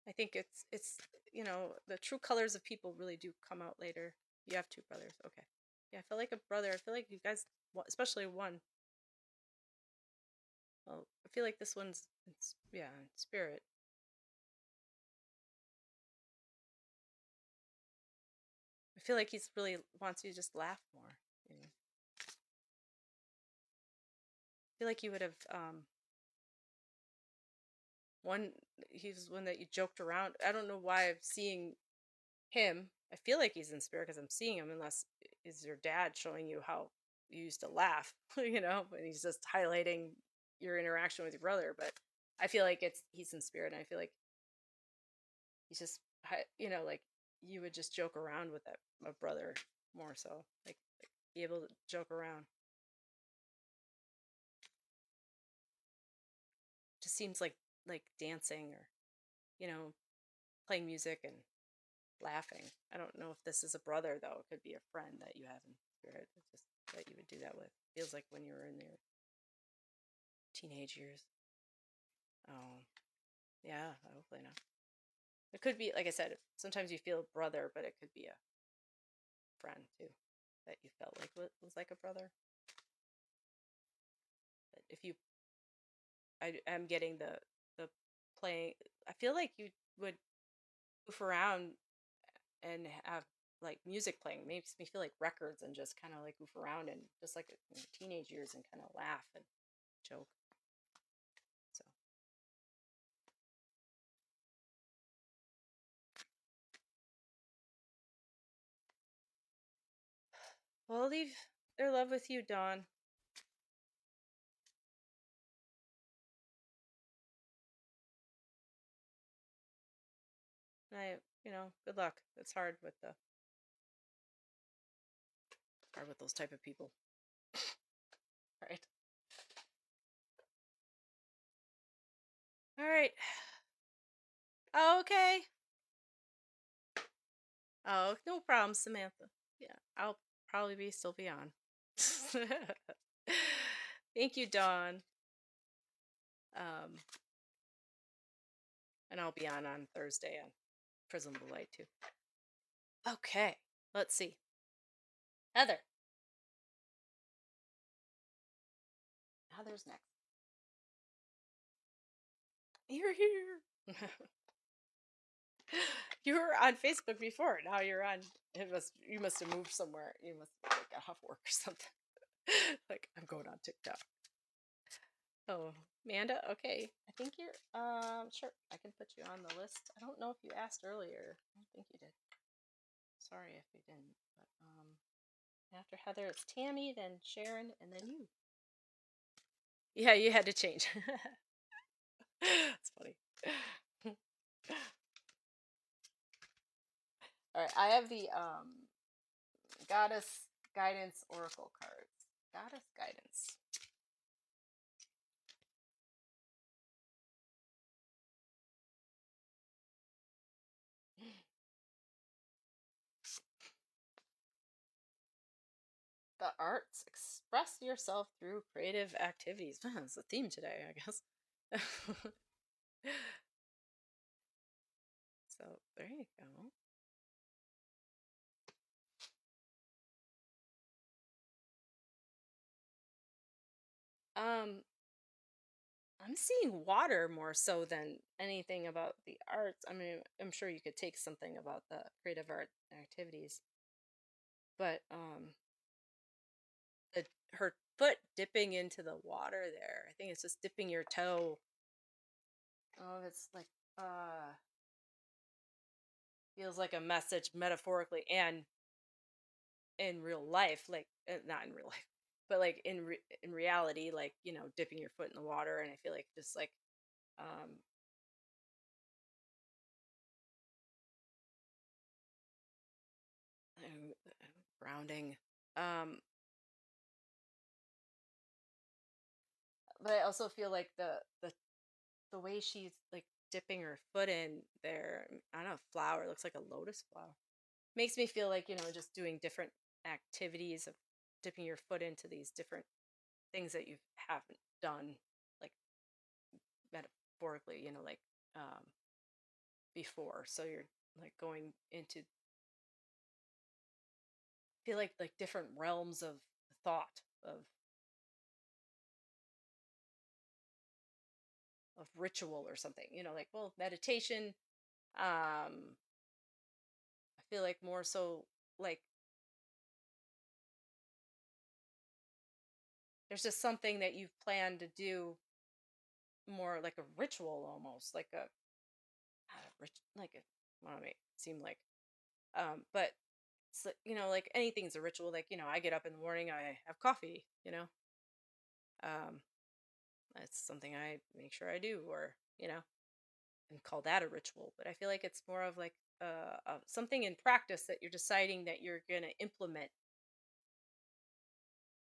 I I think it's the true colors of people really do come out later. You have two brothers. Okay. Yeah, I feel like a brother. I feel like you guys, especially one. Well, I feel like this one's, yeah, in spirit. I feel like he's really wants you to just laugh more. I feel like you would have one. He's one that you joked around. I don't know why I'm seeing him. I feel like he's in spirit because I'm seeing him, unless is your dad showing you how you used to laugh, and he's just highlighting your interaction with your brother. But I feel like he's in spirit, and I feel like he's just, like you would just joke around with that a brother more so, like be able to joke around. Just seems like dancing or you know playing music and laughing. I don't know if this is a brother though. It could be a friend that you have in spirit. It's just that you would do that with. Feels like when you were in your teenage years. Oh, yeah. Hopefully not. It could be, like I said, sometimes you feel brother, but it could be a friend too that you felt like was like a brother. But if you, I am getting the playing. I feel like you would goof around and have like music playing. Makes me feel like records and just kind of like goof around and just like teenage years and kind of laugh and joke. So, well, I'll leave their love with you, Dawn. And good luck. It's hard with those type of people. All right. All right. Oh, okay. Oh, no problem, Samantha. Yeah, I'll probably still be on. Thank you, Dawn. Um, and I'll be on Thursday on Prism of Light too. Okay, let's see. Heather. Heather's next. You're here. You were on Facebook before. Now you're on. You must have moved somewhere. You must have got off work or something. Like I'm going on TikTok. Oh, Amanda. Okay, I think you're. Sure. I can put you on the list. I don't know if you asked earlier. I don't think you did. Sorry if you didn't. But after Heather, it's Tammy, then Sharon, and then you. Yeah, you had to change. It's funny. All right, I have the Goddess Guidance Oracle cards. Goddess Guidance. The arts. Express yourself through creative activities. That's the theme today, I guess. So there you go. Um, I'm seeing water more so than anything about the arts. I mean, I'm sure you could take something about the creative art activities, but her foot dipping into the water there. I think it's just dipping your toe. Oh, it's like feels like a message metaphorically and in real life, like not in real life, but like in reality, like dipping your foot in the water. And I feel like just like um grounding. Um, but I also feel like the way she's like dipping her foot in there, I don't know, flower, looks like a lotus flower. Makes me feel like, just doing different activities of dipping your foot into these different things that you haven't done, like metaphorically, like before. So you're like going into, feel like different realms of thought, of ritual or something. Like, well, meditation. I feel like more so, like, there's just something that you've planned to do, more like a ritual, almost like a rich, like a, I don't know, make it seem like, but it's like, like anything's a ritual. Like, I get up in the morning, I have coffee. Um, that's something I make sure I do, or and call that a ritual. But I feel like it's more of like something in practice that you're deciding that you're gonna implement,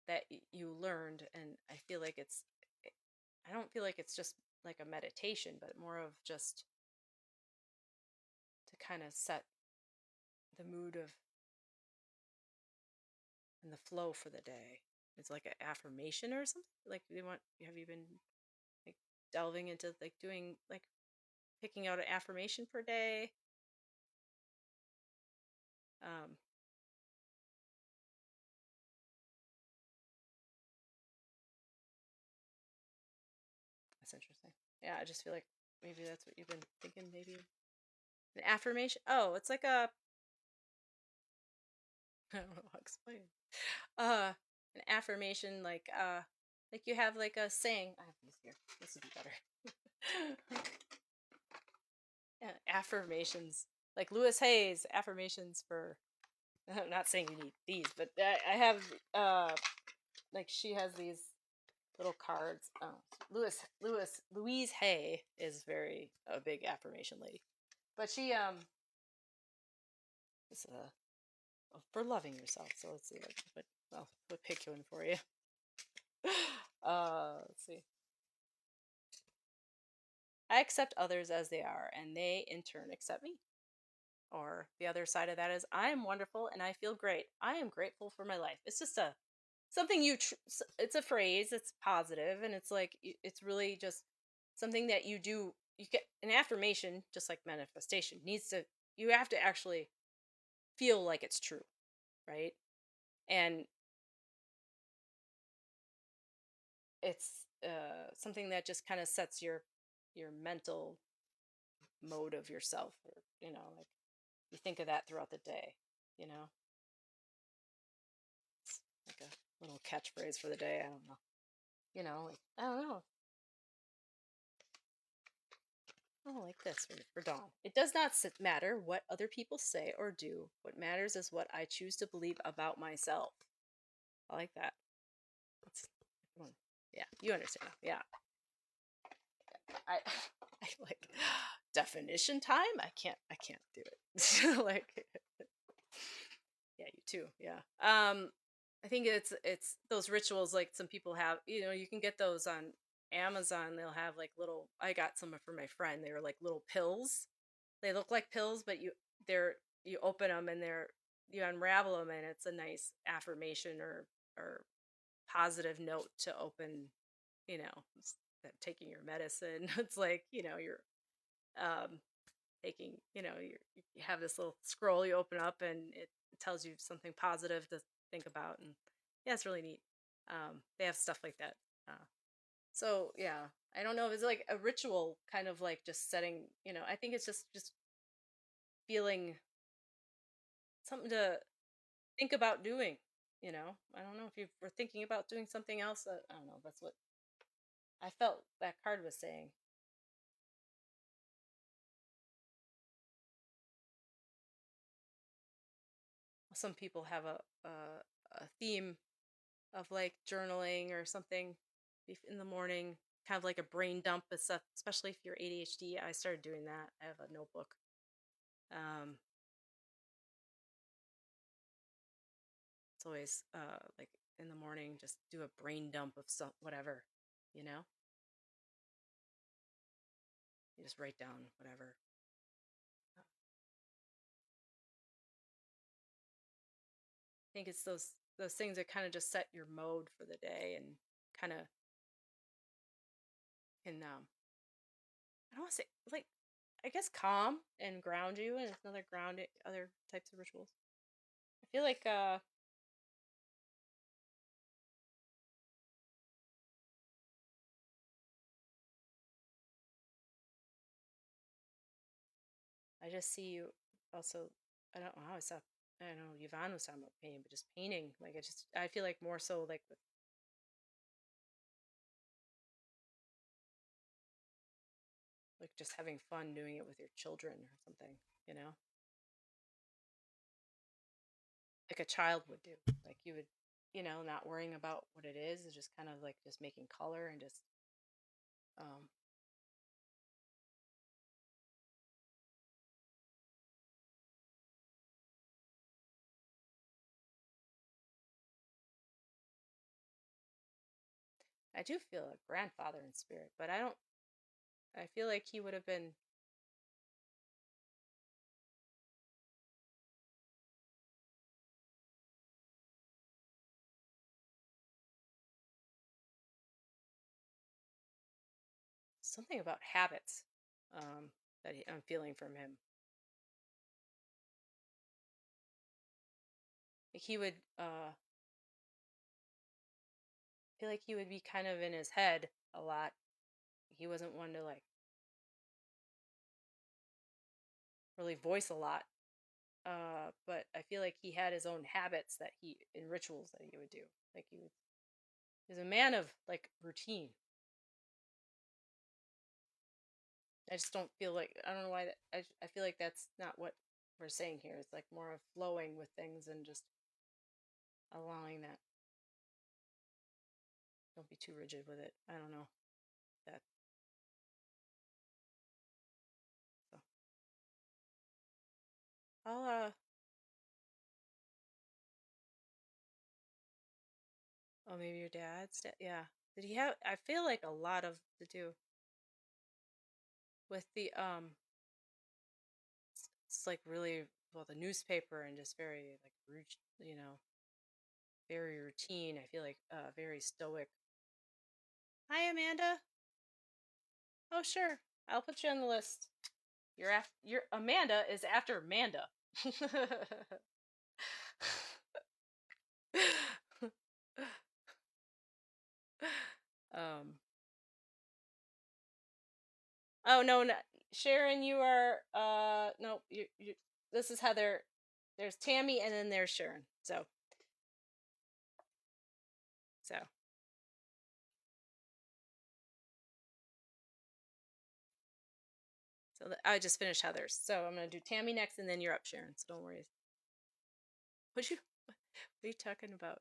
that you learned. And I feel like I don't feel like it's just like a meditation, but more of just to kind of set the mood of, and the flow for the day. It's like an affirmation or something. Like, have you been like delving into like doing like picking out an affirmation per day? Um, that's interesting. Yeah, I just feel like maybe that's what you've been thinking. Maybe an affirmation. Oh, it's like a, I don't know how to explain it. An affirmation, like you have like a saying. I have these here. This would be better. Yeah, affirmations, like Lewis Hayes affirmations for. I'm not saying you need these, but I have like she has these little cards. Oh, Louise Hay is very a big affirmation lady, but she is for loving yourself. So let's see, like, we'll pick one for you. Let's see. I accept others as they are, and they in turn accept me. Or the other side of that is, I am wonderful and I feel great. I am grateful for my life. It's just a something it's a phrase. It's positive, and it's like it's really just something that you do. You get an affirmation, just like manifestation needs to. You have to actually feel like it's true, right? And it's something that just kind of sets your mental mode of yourself, or like you think of that throughout the day. You know, it's like a little catchphrase for the day. I don't know. Like, I don't know. Oh, like this for Dawn. It does not matter what other people say or do. What matters is what I choose to believe about myself. I like that. That's one. Yeah, you understand. Yeah, I, I like definition time. I can't do it. Like, yeah, you too. Yeah. I think it's those rituals, like some people have. You can get those on Amazon. They'll have like little. I got some for my friend. They were like little pills. They look like pills, but they're you open them, and you unravel them, and it's a nice affirmation, or positive note to open. Taking your medicine. It's like, you're um taking, you have this little scroll you open up, and it tells you something positive to think about. And yeah, it's really neat. They have stuff like that. So yeah, I don't know if it's like a ritual, kind of like just setting. I think it's just feeling something to think about doing. I don't know if you were thinking about doing something else. I don't know. That's what I felt that card was saying. Some people have a theme of like journaling or something in the morning, kind of like a brain dump and stuff, especially if you're ADHD. I started doing that. I have a notebook. Um, it's always like in the morning, just do a brain dump of some whatever, you know. You just write down whatever. I think it's those things that kind of just set your mode for the day, and kind of can I don't want to say, like, I guess calm and ground you, and it's another grounding, other types of rituals. I feel like I just see you also. I don't know how I saw. I don't know. Yvonne was talking about painting, but just painting. Like I feel like more so like with like just having fun doing it with your children or something. You know, like a child would do. Like you would, not worrying about what it is just kind of like just making color and just. Um, I do feel a grandfather in spirit, but I don't. I feel like he would have been something about habits that I'm feeling from him. Like he would feel like he would be kind of in his head a lot. He wasn't one to like really voice a lot. But I feel like he had his own habits that he in rituals that he would do. Like he was a man of like routine. I just don't feel like I don't know why that I feel like that's not what we're saying here. It's like more of flowing with things and just allowing that. Don't be too rigid with it. I don't know that. So I'll oh maybe your dad's yeah. Did he have I feel like a lot of to do with the it's like really well the newspaper and just very like very routine. I feel like very stoic. Hi Amanda. Oh sure. I'll put you on the list. Your Amanda is after Amanda. um oh no, no Sharon, you are no you this is Heather. There's Tammy and then there's Sharon. So I just finished Heather's. So I'm gonna do Tammy next and then you're up, Sharon. So don't worry. What are you talking about?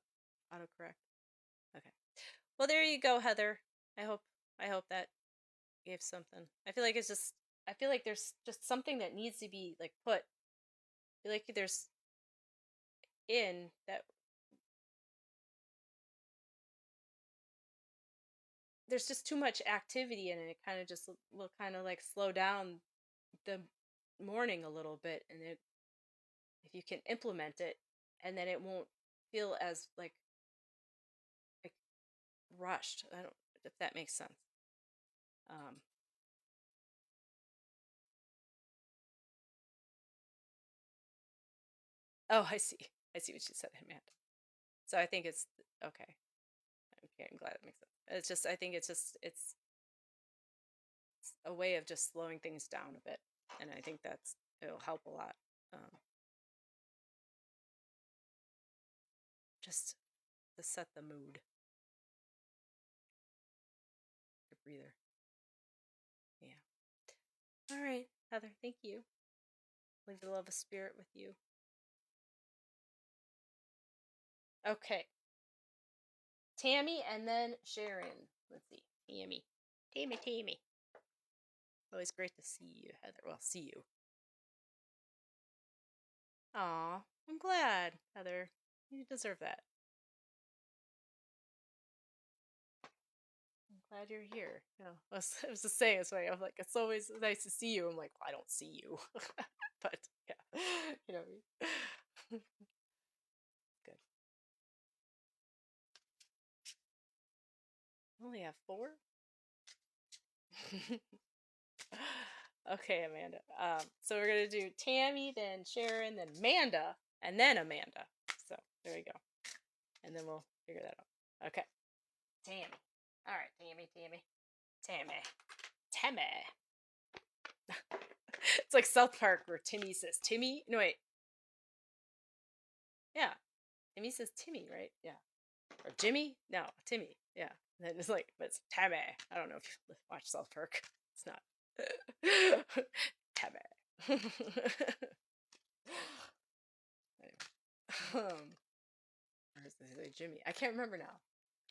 Autocorrect. Okay. Well there you go, Heather. I hope I hope that gave something. I feel like there's just something that needs to be like put. I feel like there's in that there's just too much activity in it. It kind of just will kind of like slow down the morning a little bit, and if you can implement it, and then it won't feel as like rushed. I don't if that makes sense. Um, oh, I see. I see what you said, Amanda. So I think it's okay. Okay, I'm glad it makes sense. It's just I think it's a way of just slowing things down a bit, and I think it'll help a lot. Um, just to set the mood. Your breather. Yeah. All right, Heather. Thank you. Leave the love of spirit with you. Okay, Tammy and then Sharon. Let's see, Tammy. Tammy. Always great to see you, Heather. Well, see you. Aw, I'm glad, Heather. You deserve that. I'm glad you're here. I was just saying, it's funny. I'm like, it's always nice to see you. I'm like, well, I don't see you, but yeah, you know. What I mean? Good. I only have four. Okay, Amanda. So we're gonna do Tammy, then Sharon, then Amanda, and then Amanda. So there you go, and then we'll figure that out. Okay, Tammy. All right, Tammy, Tammy, Tammy, Tammy. It's like South Park where Timmy says Timmy. No wait, yeah, Timmy says Timmy, right? Yeah, or Jimmy? No, Timmy. Yeah, and then it's like, but it's Tammy. I don't know if you watch South Park. It's not Tammy. um, or is it Jimmy? I can't remember now.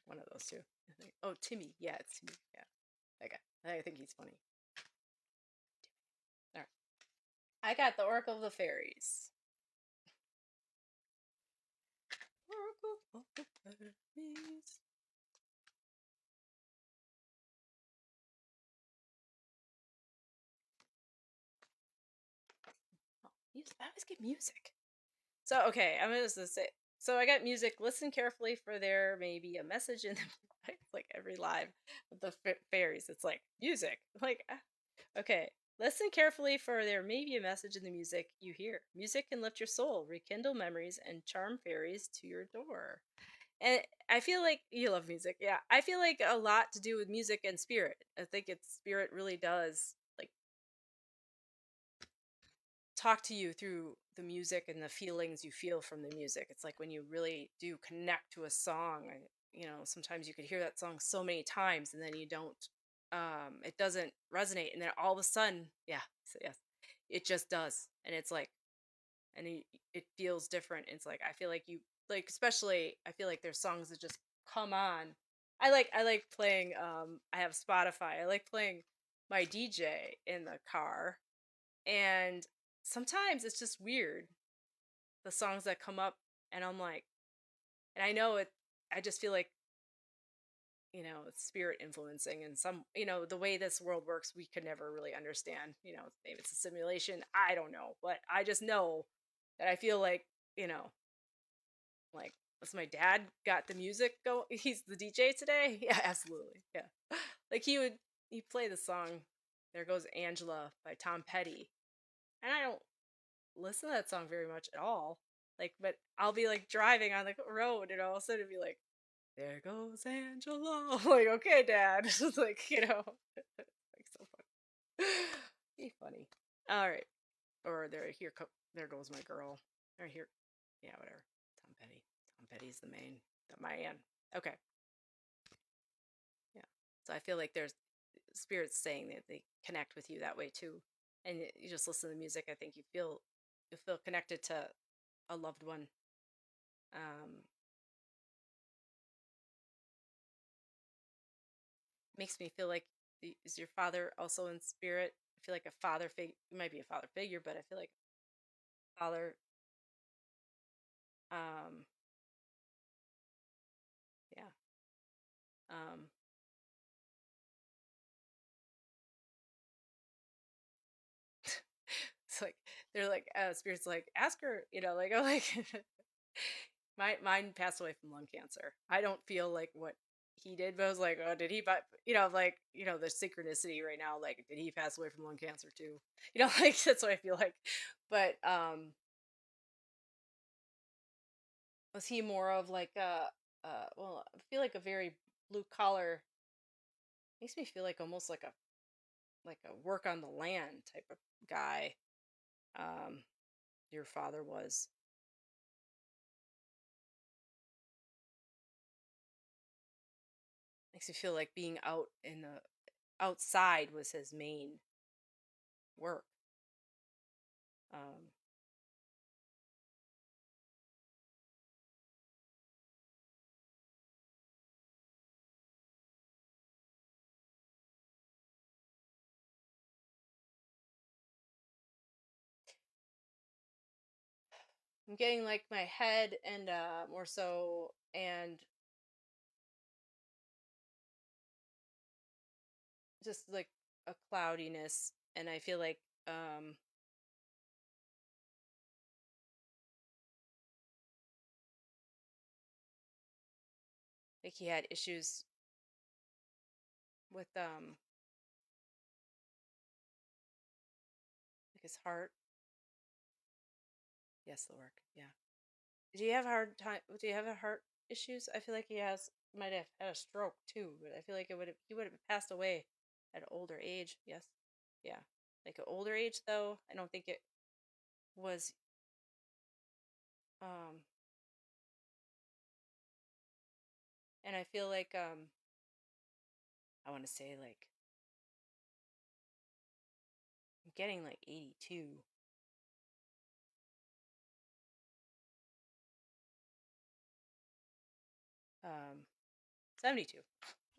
One of those two. I think. Oh, Timmy. Yeah, it's Timmy. Yeah, that guy. I think he's funny. All right, I got the Oracle of the Fairies. Oracle of the Fairies. Oh, I always get music. So okay, I'm gonna just say. So I got music. Listen carefully, for there may be a message in the like every live with the fairies. It's like music. Like okay, listen carefully, for there may be a message in the music you hear. Music can lift your soul, rekindle memories, and charm fairies to your door. And I feel like you love music. Yeah, I feel like a lot to do with music and spirit. I think it's spirit really does like talk to you through the music and the feelings you feel from the music. It's like when you really do connect to a song, you know, sometimes you could hear that song so many times and then you don't it doesn't resonate, and then all of a sudden, yeah, so yes, it just does. And it's like, and it feels different. It's like I feel like you like, especially I feel like there's songs that just come on. I like playing I have Spotify. I like playing my DJ in the car, and sometimes it's just weird, the songs that come up, and I'm like, and I know it, I just feel like, you know, it's spirit influencing, and some, you know, the way this world works, we could never really understand. You know, maybe it's a simulation. I don't know, but I just know that I feel like, you know, like, was my dad got the music go? He's the DJ today. Yeah, absolutely. Yeah, like he'd play the song "There Goes Angela" by Tom Petty, and I don't listen to that song very much at all. Like, but I'll be like driving on the road, and all of a sudden it'd be like, "There goes Angela." I'm like, okay, Dad. It's like, you know, like so funny. Be funny. All right. Or there goes my girl. Or here, yeah, whatever. Tom Petty. Tom Petty's the man. Okay. Yeah. So I feel like there's spirits saying that they connect with you that way too, and you just listen to the music. I think you feel connected to a loved one. Um, Makes me feel like, is your father also in spirit? I feel like a father figure. It might be a father figure, but I feel like father. Um, yeah. Um, it's like they're like spirits like ask her. You know, like, oh, like mine passed away from lung cancer. I don't feel like what he did, but I was like, oh, did he? But you know, like, you know, the synchronicity right now. Like, did he pass away from lung cancer too? You know, like that's what I feel like. But was he more of like well, I feel like a very blue collar, makes me feel like almost like a work on the land type of guy. Um your father was. Makes me feel like being out in the outside was his main work. Um I'm getting like my head and more so, and just like a cloudiness, and I feel like he had issues with his heart. Yes, the work. Yeah. Do you have a hard time? Do you have a heart issues? I feel like he might have had a stroke too, but I feel like he would have passed away at an older age. Yes. Yeah. Like an older age though, I don't think it was um and I feel like I want to say like I'm getting like 82. Um 72.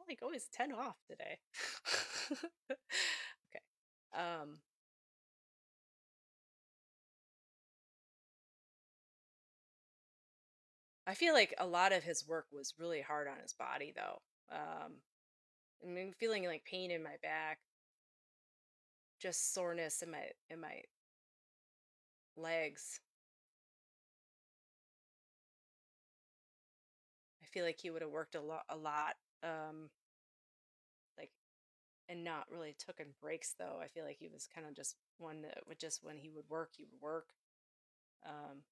I'm like always 10 off today. Okay. Um I feel like a lot of his work was really hard on his body though. I mean feeling like pain in my back, just soreness in my legs. I feel like he would have worked a lot like and not really taken breaks though. I feel like he was kind of just one that would just when he would work. Um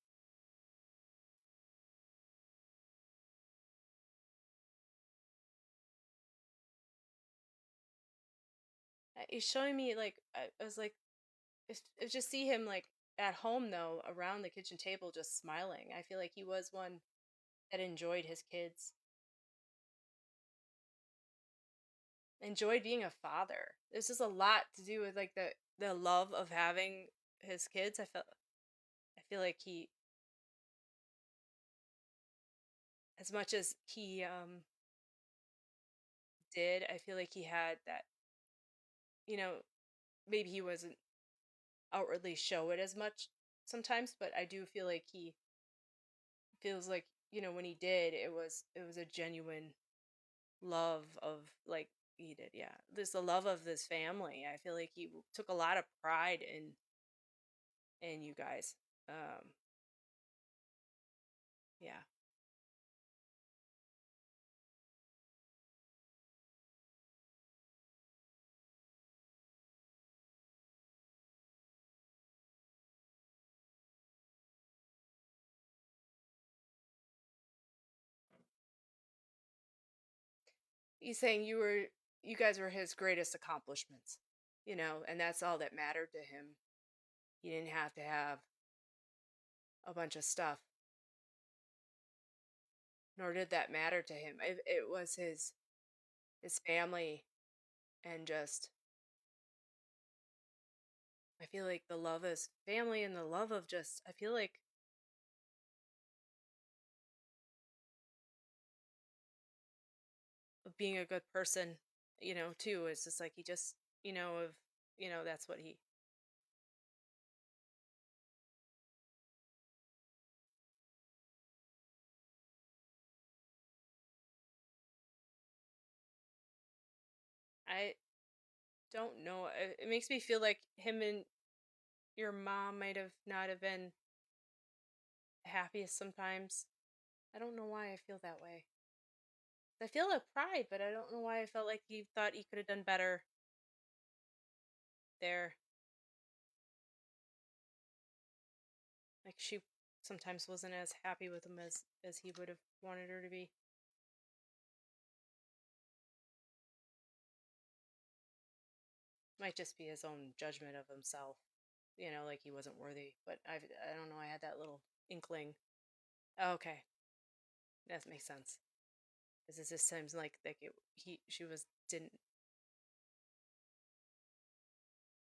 he's showing me like I was like it's just see him like at home though around the kitchen table just smiling. I feel like he was one that enjoyed his kids, enjoyed being a father. There's just a lot to do with like the love of having his kids. I feel like he, as much as he did, I feel like he had that, you know, maybe he wasn't outwardly show it as much sometimes, but I do feel like he feels like, when he did, it was a genuine love of like he did, yeah. There's the love of this family. I feel like he took a lot of pride in you guys. Um, yeah. He's saying you guys were his greatest accomplishments, and that's all that mattered to him. He didn't have to have a bunch of stuff, nor did that matter to him. It was his family and just I feel like the love of his family and the love of just I feel like of being a good person, too. It's just like he just, of that's what he I don't know. It makes me feel like him and your mom might have not have been happiest sometimes. I don't know why I feel that way. I feel a pride, but I don't know why I felt like he thought he could have done better there. Like she sometimes wasn't as happy with him as he would have wanted her to be. Might just be his own judgment of himself. Like he wasn't worthy. But I don't know. I had that little inkling. Oh, okay, that makes sense. Because it just seems like she was didn't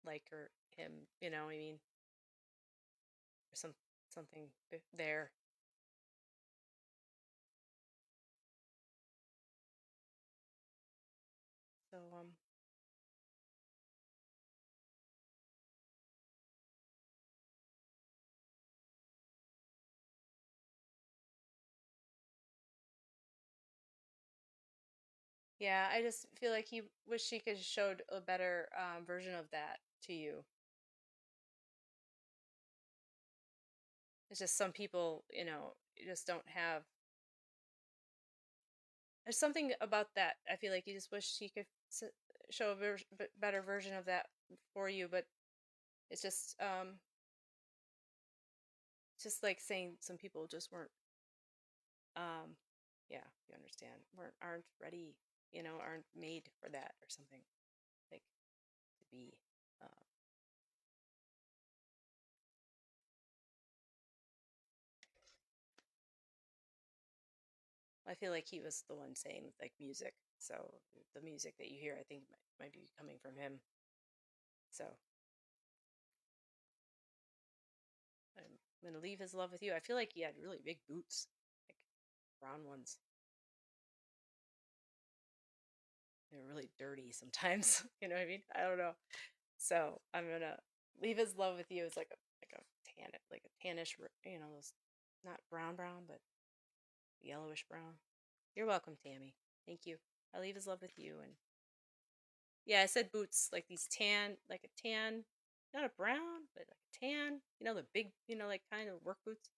like him. I mean, there's something there. So yeah, I just feel like he wish he could have showed a better version of that to you. It's just some people, you just don't have. There's something about that. I feel like you just wish he could show a better version of that for you, but It's just like saying some people just weren't, um, yeah, you understand, aren't ready, aren't made for that or something, like to be. Um, I feel like he was the one saying like music, so the music that you hear, I think might be coming from him. So I'm gonna leave his love with you. I feel like he had really big boots, like brown ones. They're really dirty sometimes. You know what I mean? I don't know. So I'm gonna leave his love with you. It's like a tannish, those not brown brown, but yellowish brown. You're welcome, Tammy. Thank you. I'll leave his love with you. And yeah, I said boots, like these tan, like a tan, not a brown, but like a tan. The big, like kind of work boots.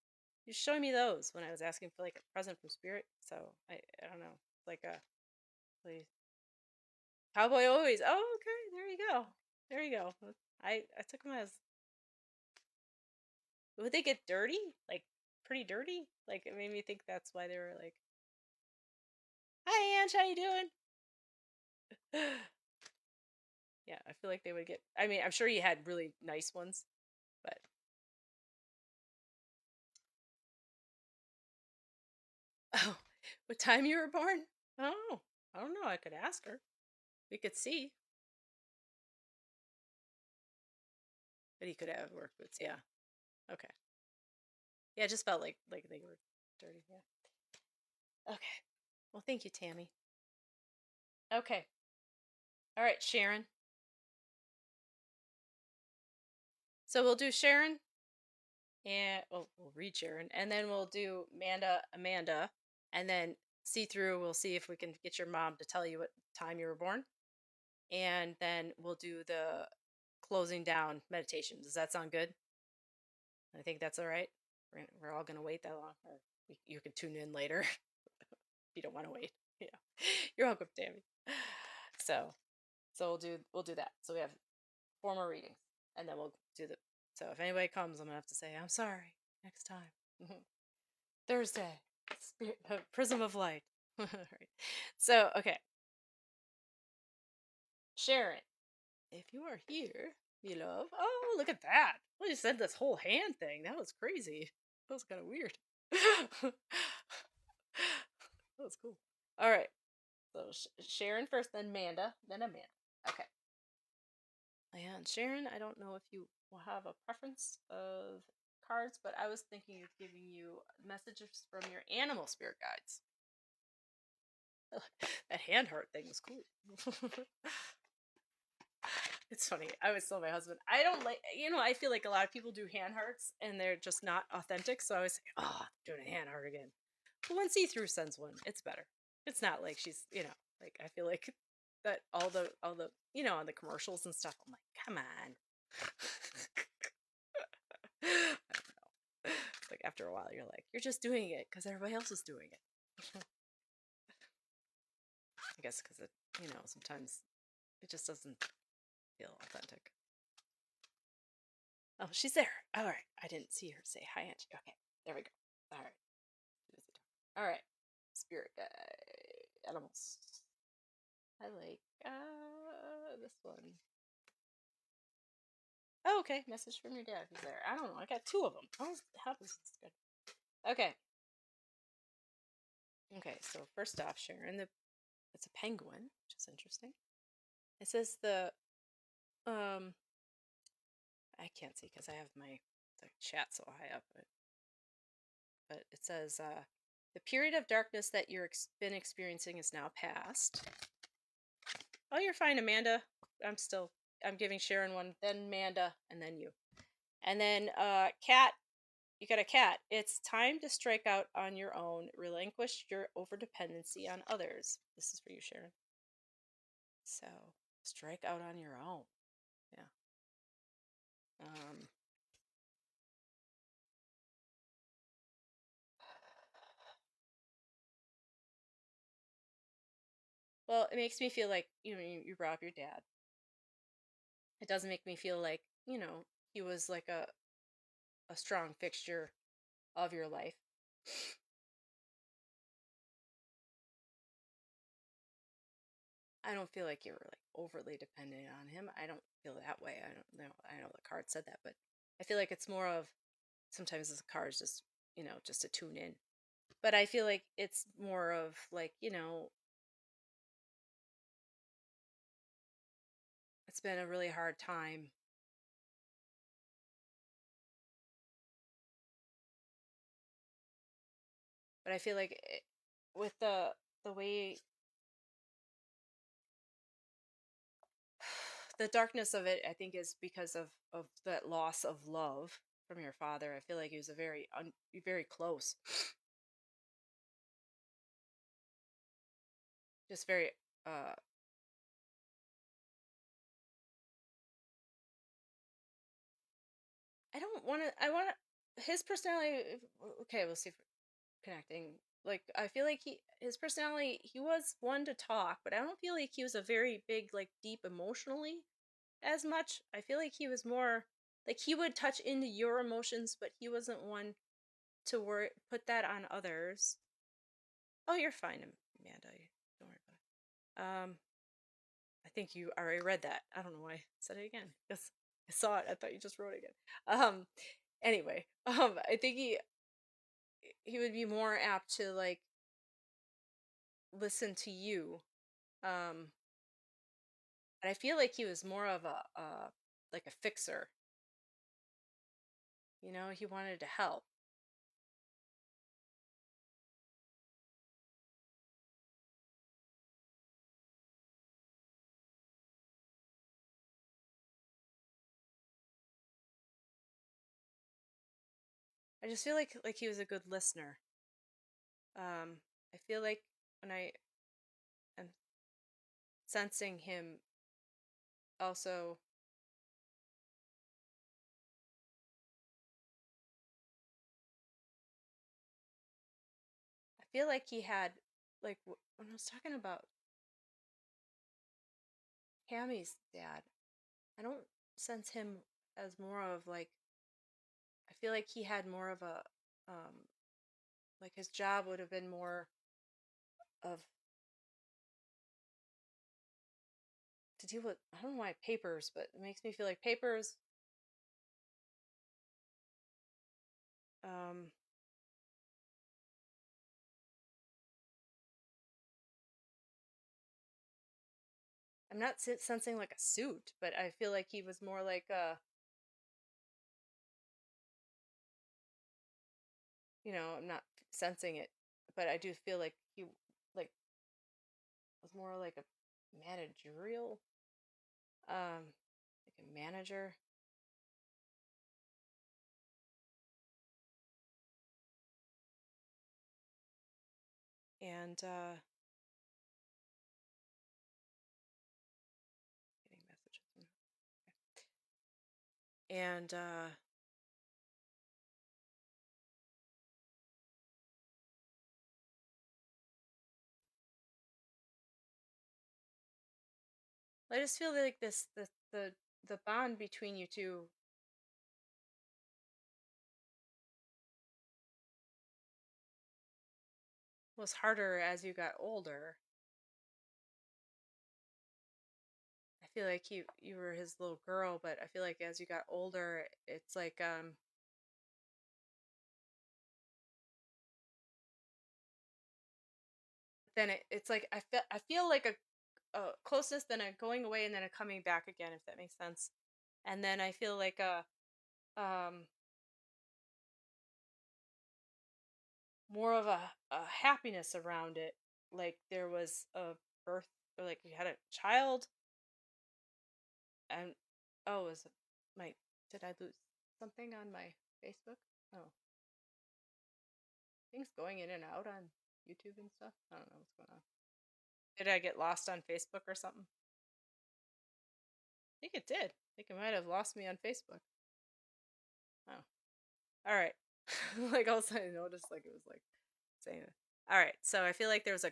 You're showing me those when I was asking for like a present from Spirit. So I don't know, like a please. Cowboy always. Oh, okay. There you go. There you go. I took them as. Would they get dirty? Like pretty dirty? Like it made me think that's why they were like, "Hi, Ange, how you doing?" Yeah, I feel like they would get. I mean, I'm sure you had really nice ones, but oh, what time you were born? Oh, I don't know. I could ask her. We could see. But he could have work boots. Yeah. Okay. Yeah, it just felt like they were dirty. Yeah. Okay. Well, thank you, Tammy. Okay. All right, Sharon. So we'll do Sharon, and we'll read Sharon, and then we'll do Amanda, and then see through. We'll see if we can get your mom to tell you what time you were born, and then we'll do the closing down meditation. Does that sound good? I think that's all right. We're all gonna wait that long, or you can tune in later if you don't want to wait. Yeah, you're welcome, Tammy. So, we'll do that. So we have 4 more readings, and then we'll do the. So if anybody comes, I'm gonna have to say I'm sorry next time. Thursday, Prism of Light. Right. So okay, Sharon, if you are here, me love. Oh, look at that! Well, you said this whole hand thing. That was crazy. That was kind of weird. That was cool. All right. So Sharon first, then Amanda, then Amanda. Okay. And Sharon, I don't know if you will have a preference of cards, but I was thinking of giving you messages from your animal spirit guides. That hand heart thing was cool. It's funny. I always tell my husband, I don't like, I feel like a lot of people do hand hearts and they're just not authentic. So I always say, oh, I'm doing a hand heart again. But when See Through sends one, it's better. It's not like she's, like I feel like that all the on the commercials and stuff. I'm like, come on. I don't know. Like after a while, you're like, you're just doing it because everybody else is doing it. I guess because it, sometimes it just doesn't feel authentic. Oh, she's there. All right. I didn't see her say hi, Angie. Okay. There we go. All right. All right. Spirit guide. Animals. I like this one. Oh, okay. Message from your dad. He's there. I don't know. I got 2 of them. How is this good? Okay. Okay. So first off, Sharon, it's a penguin, which is interesting. It says um I can't see because I have the chat so high up, but it says the period of darkness that been experiencing is now past. Oh, you're fine, Amanda. I'm giving Sharon one, then Amanda, and then you. And then Cat, you got a cat. It's time to strike out on your own. Relinquish your overdependency on others. This is for you, Sharon. So, strike out on your own. Yeah. Well, it makes me feel like, you brought up your dad. It doesn't make me feel like, he was like a strong fixture of your life. I don't feel like you were like overly dependent on him. I don't feel that way. I don't know. I know the card said that, but I feel like it's more of sometimes the card is just, just to tune in. But I feel like it's more of like, it's been a really hard time. But I feel like with the way the darkness of it, I think, is because of that loss of love from your father. I feel like he was a very close, just very. uh I don't want to. I want his personality. Okay, we'll see if we're connecting. Like I feel like his personality, he was one to talk, but I don't feel like he was a very big, like, deep emotionally as much. I feel like he was more like he would touch into your emotions, but he wasn't one to worry put that on others. Oh, you're fine, Amanda. Don't worry about it. I think you already read that. I don't know why I said it again. Because I saw it. I thought you just wrote it again. Anyway, I think he would be more apt to like listen to you. Um, and I feel like he was more of a like a fixer. He wanted to help. I just feel like he was a good listener. I feel like when I am sensing him also, I feel like he had like when I was talking about Cammy's dad, I don't sense him as more of like, I feel like he had more of a like his job would have been more of to deal with, I don't know why papers, but it makes me feel like papers. um I'm not sensing like a suit, but I feel like he was more like I'm not sensing it, but I do feel like he like was more like a managerial, like a manager. And getting messages and I just feel like the bond between you two was harder as you got older. I feel like you were his little girl, but I feel like as you got older, it's like then it's like I feel like a closeness, then a going away, and then a coming back again, if that makes sense. And then I feel like more of a happiness around it. Like there was a birth, or like you had a child. And oh, was my did I lose something on my Facebook? Oh, things going in and out on YouTube and stuff. I don't know what's going on. Did I get lost on Facebook or something? I think it did. I think it might have lost me on Facebook. Oh, all right. Like all of a sudden I noticed like it was like saying it. All right. So I feel like there was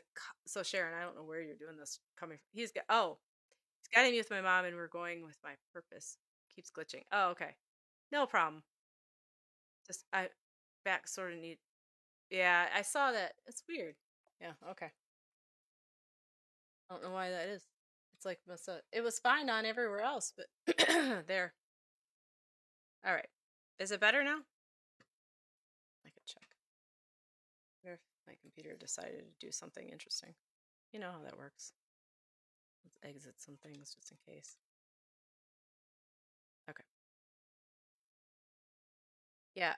so Sharon, I don't know where you're doing this coming from. He's guiding me with my mom, and we're going with my purpose. Keeps glitching. Oh, okay. No problem. Just I back sort of need. Yeah, I saw that. It's weird. Yeah. Okay. I don't know why that is. It's like it was fine on everywhere else, but there. All right. Is it better now? I could check. Wonder if my computer decided to do something interesting. You know how that works. Let's exit some things just in case. Okay. Yeah.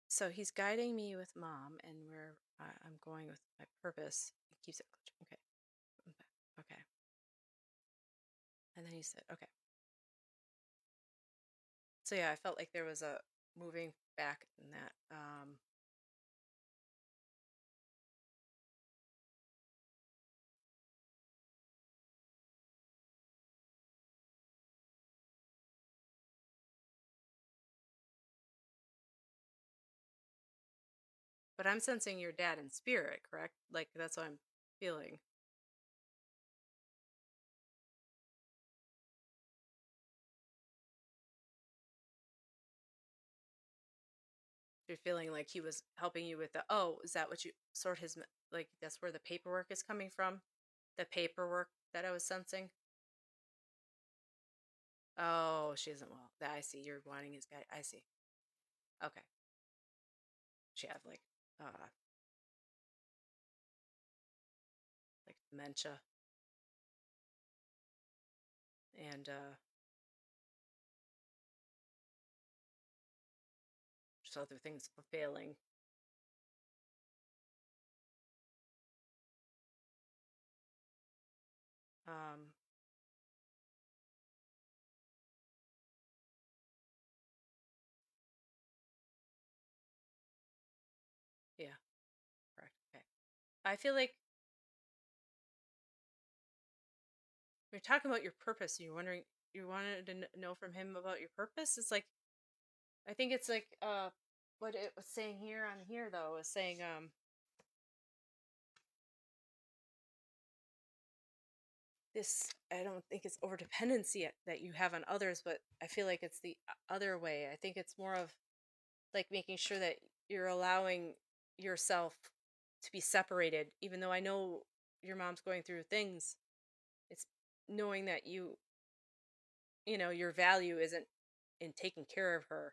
So he's guiding me with mom, and where I'm going with my purpose. He keeps it. Okay. I'm back. Okay. And then he said, okay. So yeah, I felt like there was a moving back in that. But I'm sensing your dad in spirit, correct? Like that's what I'm feeling. You're feeling like he was helping you with the. Oh, is that what you sort his like? That's where the paperwork is coming from. The paperwork that I was sensing. Oh, she isn't well. I see. You're wanting his guy. I see. Okay. She have like dementia and just other things failing. Um, yeah, correct. Okay. I feel like you're talking about your purpose. And you're wondering, you wanted to know from him about your purpose. It's like I think it's like what it was saying here on here though is saying this. I don't think it's over dependency that you have on others, but I feel like it's the other way. I think it's more of like making sure that you're allowing yourself to be separated, even though I know your mom's going through things. It's knowing that your value isn't in taking care of her.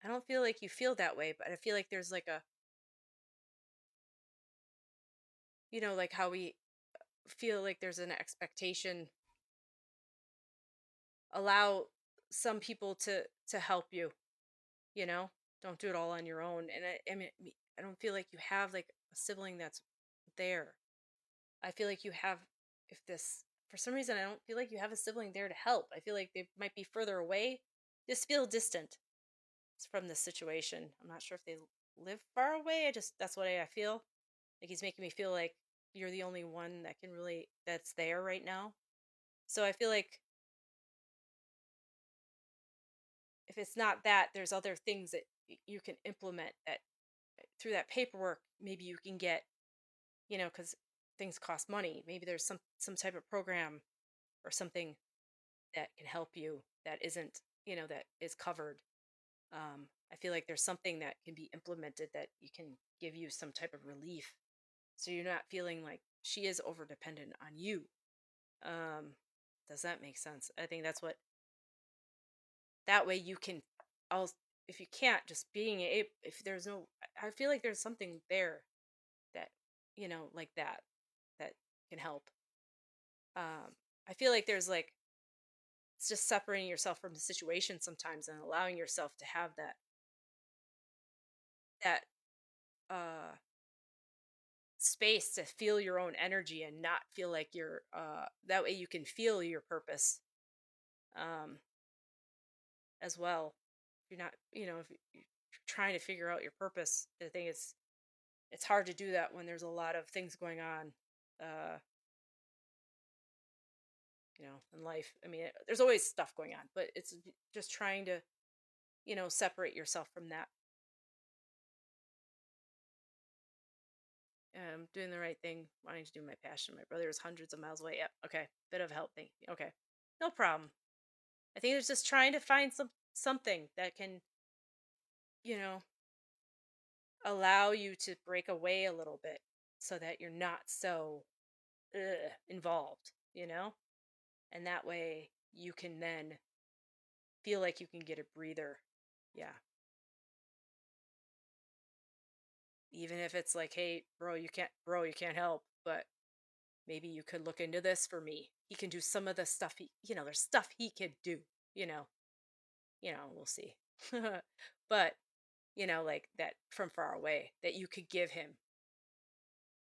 I don't feel like you feel that way, but I feel like there's like a, like how we feel like there's an expectation. Allow some people to help you, you know? Don't do it all on your own. And I mean, I don't feel like you have like a sibling that's there. I feel like you have, if this, for some reason, I don't feel like you have a sibling there to help. I feel like they might be further away. Just feel distant from this situation. I'm not sure if they live far away. That's what I feel. Like he's making me feel like you're the only one that can really, that's there right now. So I feel like if it's not that, there's other things that you can implement that through that paperwork. Maybe you can get, because things cost money. Maybe there's some type of program or something that can help you that isn't, that is covered. I feel like there's something that can be implemented that you can give you some type of relief, so you're not feeling like she is over dependent on you. Um, does that make sense? I think that's what, that way you can, also, if you can't, just being able, if there's no, I feel like there's something there that, like that can help. I feel like there's like, it's just separating yourself from the situation sometimes and allowing yourself to have that uh space to feel your own energy and not feel like you're that way you can feel your purpose um as well. If you're not, if you're trying to figure out your purpose, I think it's hard to do that when there's a lot of things going on uh in life. I mean, there's always stuff going on, but it's just trying to, separate yourself from that. Doing the right thing, wanting to do my passion. My brother is hundreds of miles away. Yep. Okay. Bit of help. Thank you. Okay. No problem. I think it's just trying to find something that can, you know, allow you to break away a little bit so that you're not so involved, and that way you can then feel like you can get a breather. Yeah. Even if it's like, hey, bro, you can't help, but maybe you could look into this for me. He can do some of the stuff there's stuff he could do, you know. We'll see. But, like that from far away that you could give him,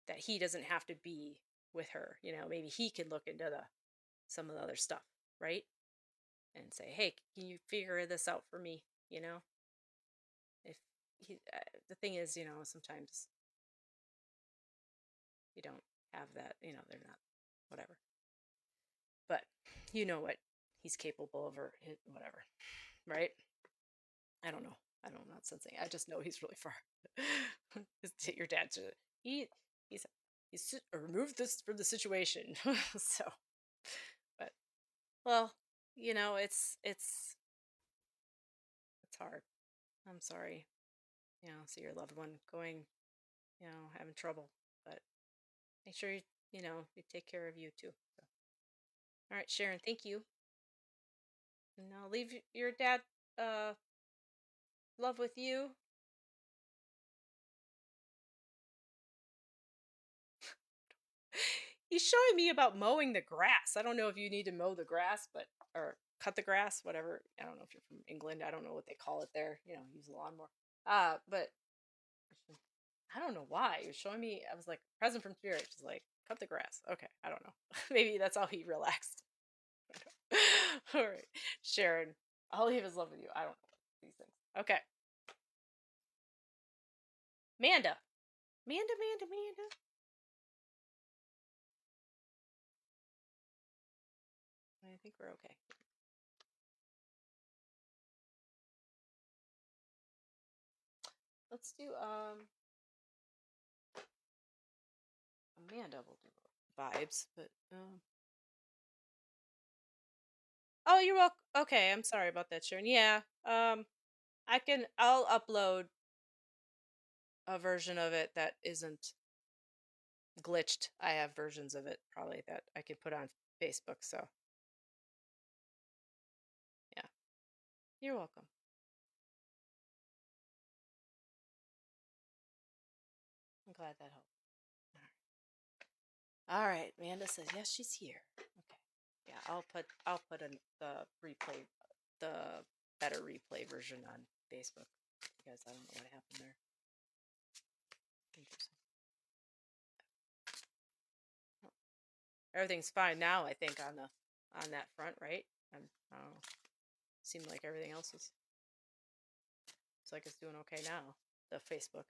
that he doesn't have to be with her, maybe he could look into the some of the other stuff, right? And say, hey, can you figure this out for me? If the thing is, sometimes you don't have that, they're not, whatever. But you know what he's capable of, or whatever, right? I don't know. I'm not sensing. I just know he's really far. Your dad's he he's he's removed this from the situation. So, but well, it's hard. I'm sorry. See your loved one going, having trouble, but make sure you take care of you too. So, all right, Sharon, thank you. And I'll leave your dad love with you. He's showing me about mowing the grass. I don't know if you need to mow the grass, or cut the grass, whatever. I don't know if you're from England. I don't know what they call it there. Use a lawnmower. But I don't know why. He was showing me, I was like, present from spirit. She's like, cut the grass. Okay, I don't know. Maybe that's how he relaxed. All right, Sharon, I'll leave his love with you. I don't know these things. Okay. Manda. Manda. I think we're okay. Let's do Amanda will do vibes, but oh, you're welcome. Okay, I'm sorry about that, Sharon. Yeah. I'll upload a version of it that isn't glitched. I have versions of it probably that I could put on Facebook, so yeah. You're welcome. I'm glad that helped. All right, Amanda says yes, she's here. Okay, yeah, I'll put the replay, the better replay version on Facebook, because I don't know what happened there. Interesting. Oh, everything's fine now, I think, on that front, right? I don't know. Seemed like everything else is. It's like it's doing okay now. The Facebook.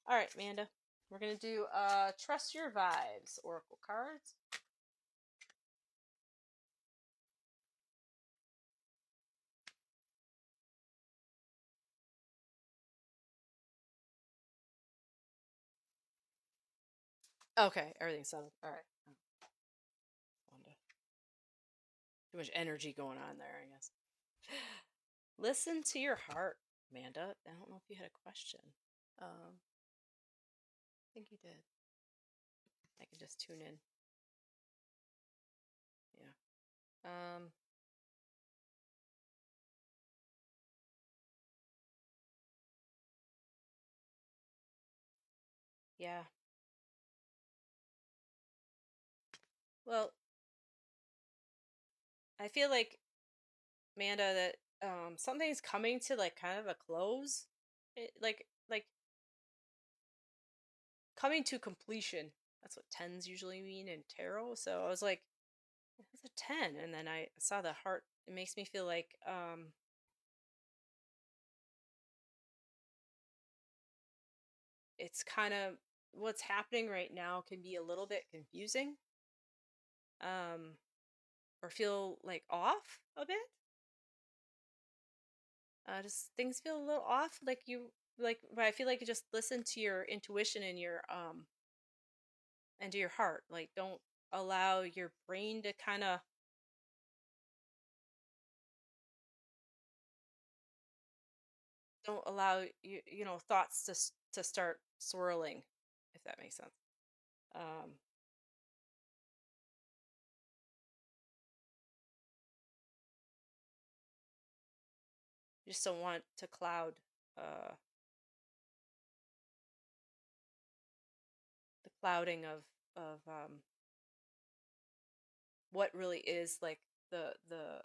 All right, Amanda. We're gonna do Trust Your Vibes Oracle cards. Okay, everything's settled. All right. Too much energy going on there, I guess. Listen to your heart, Amanda. I don't know if you had a question. I think you did. I can just tune in. Yeah. Yeah. Well, I feel like, Amanda, that something's coming to like kind of a close. Like coming to completion. That's what tens usually mean in tarot. So I was like, it's a 10, and then I saw the heart. It makes me feel like it's kind of what's happening right now can be a little bit confusing, um or feel like off a bit. Just things feel a little off, like but I feel like you just listen to your intuition and to your heart. Like, don't allow your brain to kind of don't allow thoughts to start swirling, if that makes sense. Um, you just don't want to cloud uh, the clouding of what really is like the the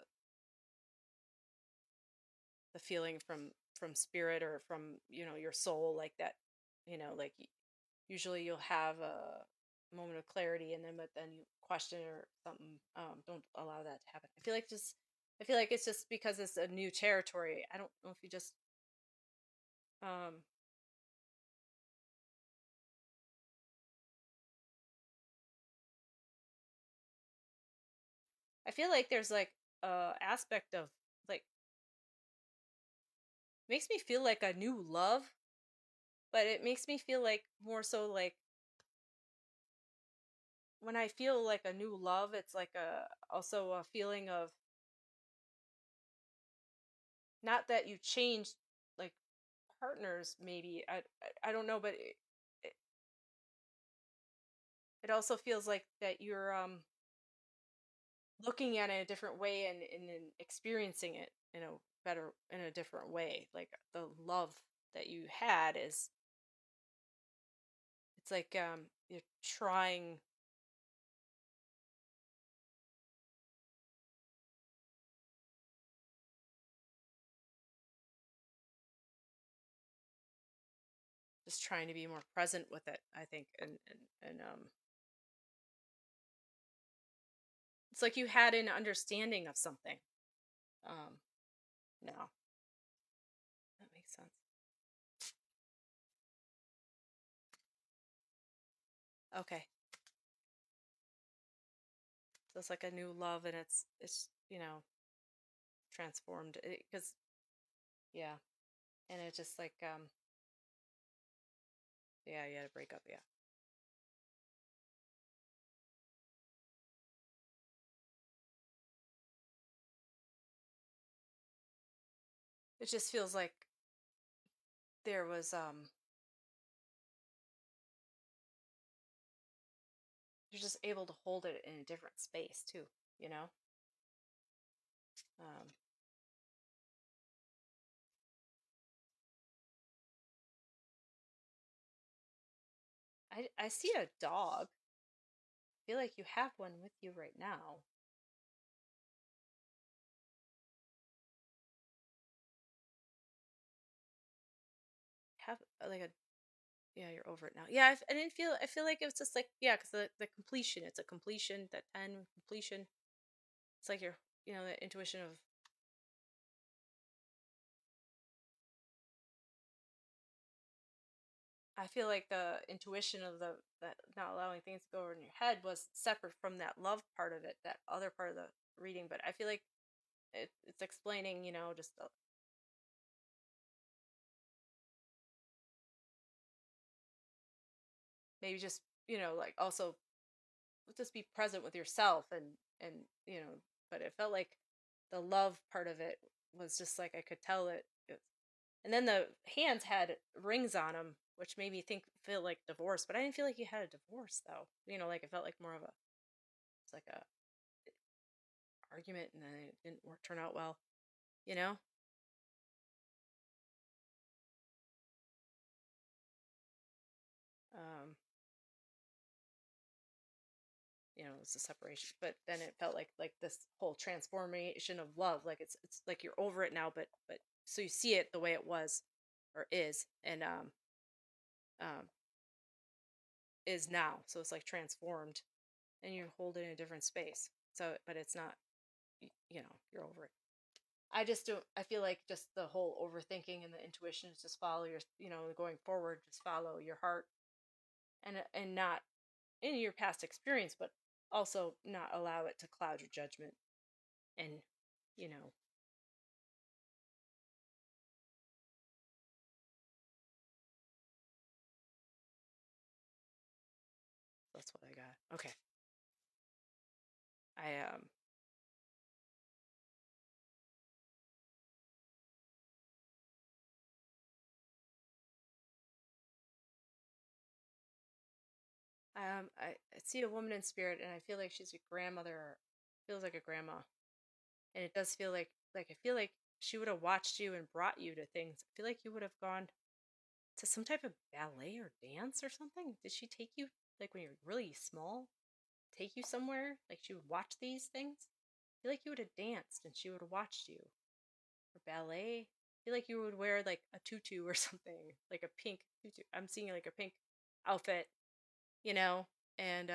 the feeling from spirit or from your soul, like that. Like usually you'll have a moment of clarity, and then but then you question or something. Don't allow that to happen. I feel like it's just because it's a new territory. I don't know if you just um I feel like there's like aspect of like, makes me feel like a new love, but it makes me feel like more so like when I feel like a new love, it's like a also a feeling of not that you changed like partners, maybe. I don't know, but it it also feels like that you're looking at it a different way, and experiencing it in a different way. Like the love that you had is, it's like you're trying, just trying to be more present with it, I think. And it's like you had an understanding of something. um no, that makes sense. Okay, so it's like a new love, and it's transformed because yeah. And it's just like yeah, you had to break up, yeah. It just feels like there was you're just able to hold it in a different space too, you know. um I see a dog. I feel like you have one with you right now. Have like a Yeah, you're over it now. Yeah, I didn't feel. I feel like it was just like, yeah, because the completion. It's a completion. That end completion. It's like your the intuition of. I feel like the intuition of the that not allowing things to go over in your head was separate from that love part of it, that other part of the reading. But I feel like it's explaining, just maybe just like also just be present with yourself, and but it felt like the love part of it was just like I could tell it. And then the hands had rings on them, which made me feel like divorce, but I didn't feel like you had a divorce though. Like it felt like more of a, it's like a argument, and then it didn't turn out well. You know, um, it was a separation, but then it felt like this whole transformation of love. Like it's like you're over it now, but so you see it the way it was or is, and um is now. So it's like transformed, and you hold it in a different space. So, but it's not, you're over it. I just don't. I feel like just the whole overthinking and the intuition is just follow your, going forward, just follow your heart, and not in your past experience, but also not allow it to cloud your judgment. And you know, that's what I got. Okay, I. I see a woman in spirit, and I feel like she's a grandmother, or feels like a grandma, and it does feel like I feel like she would have watched you and brought you to things. I feel like you would have gone to some type of ballet or dance or something. Did she take you like when you were really small? Take you somewhere? Like she would watch these things? I feel like you would have danced and she would have watched you. Or ballet. I feel like you would wear like a tutu or something, like a pink tutu. I'm seeing like a pink outfit, you know, and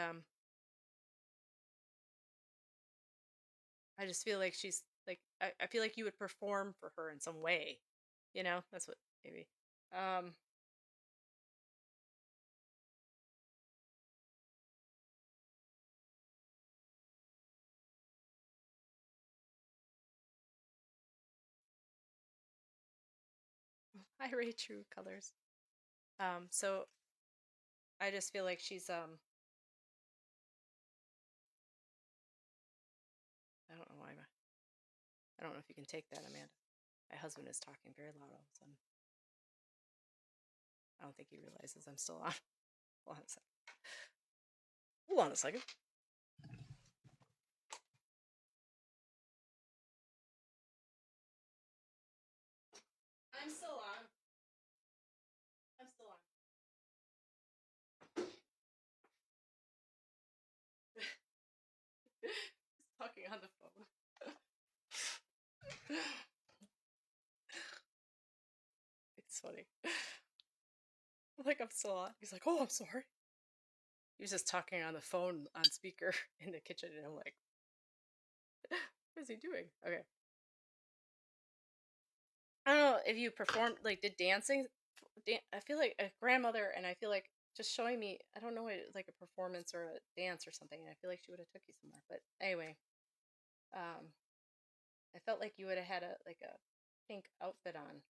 I just feel like she's like I feel like you would perform for her in some way, you know. That's what maybe. Um, I rate true colors. So I just feel like she's I don't know why I don't know if you can take that, Amanda. My husband is talking very loud all of a sudden. I don't think he realizes I'm still on. Hold on a second. Hold on a second. I'm still on. I'm still on. He's talking on the phone. It's funny. Like I'm still on. He's like, "Oh, I'm sorry." He was just talking on the phone on speaker in the kitchen, and I'm like, "What is he doing?" Okay. I don't know if you performed like did dancing. I feel like a grandmother, and I feel like just showing me. I don't know, like a performance or a dance or something. And I feel like she would have took you somewhere. But anyway, um, I felt like you would have had a like a pink outfit on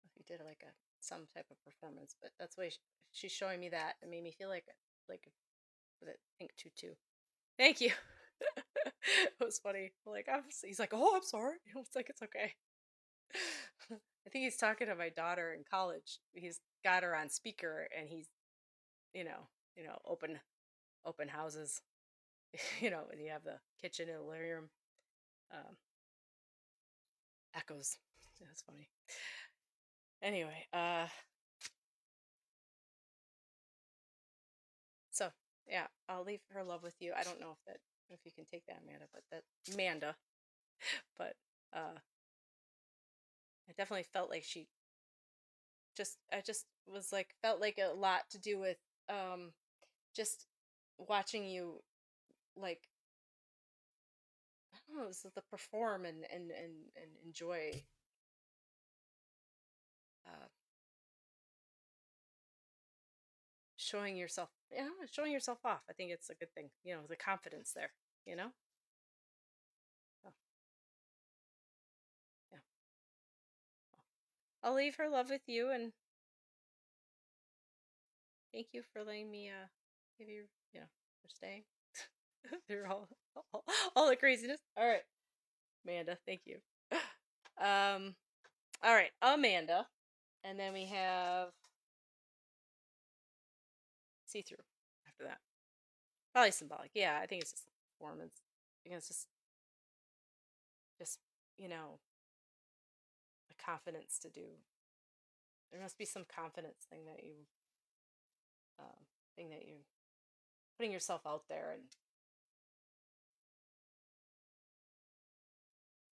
if you did like a some type of performance. But that's why she's showing me that. It made me feel like with a pink tutu. Thank you. It was funny. Like he's like, "Oh, I'm sorry." It's like it's okay. I think he's talking to my daughter in college. He's got her on speaker, and he's open houses. And you have the kitchen and the living room um, echoes. That's funny. Anyway, so yeah, I'll leave her love with you. I don't know if you can take that, Amanda, but I definitely felt like I just was like felt like a lot to do with um just watching you like I don't know, the perform and enjoy uh showing yourself off. I think it's a good thing, the confidence there, you know? So, yeah. I'll leave her love with you and thank you for letting me give you, for staying through all, all the craziness. All right, Amanda, thank you. All right, Amanda. And then we have see through after that. Probably symbolic. Yeah, I think it's just performance. I think it's just a confidence to do. There must be some confidence um, thing that you putting yourself out there and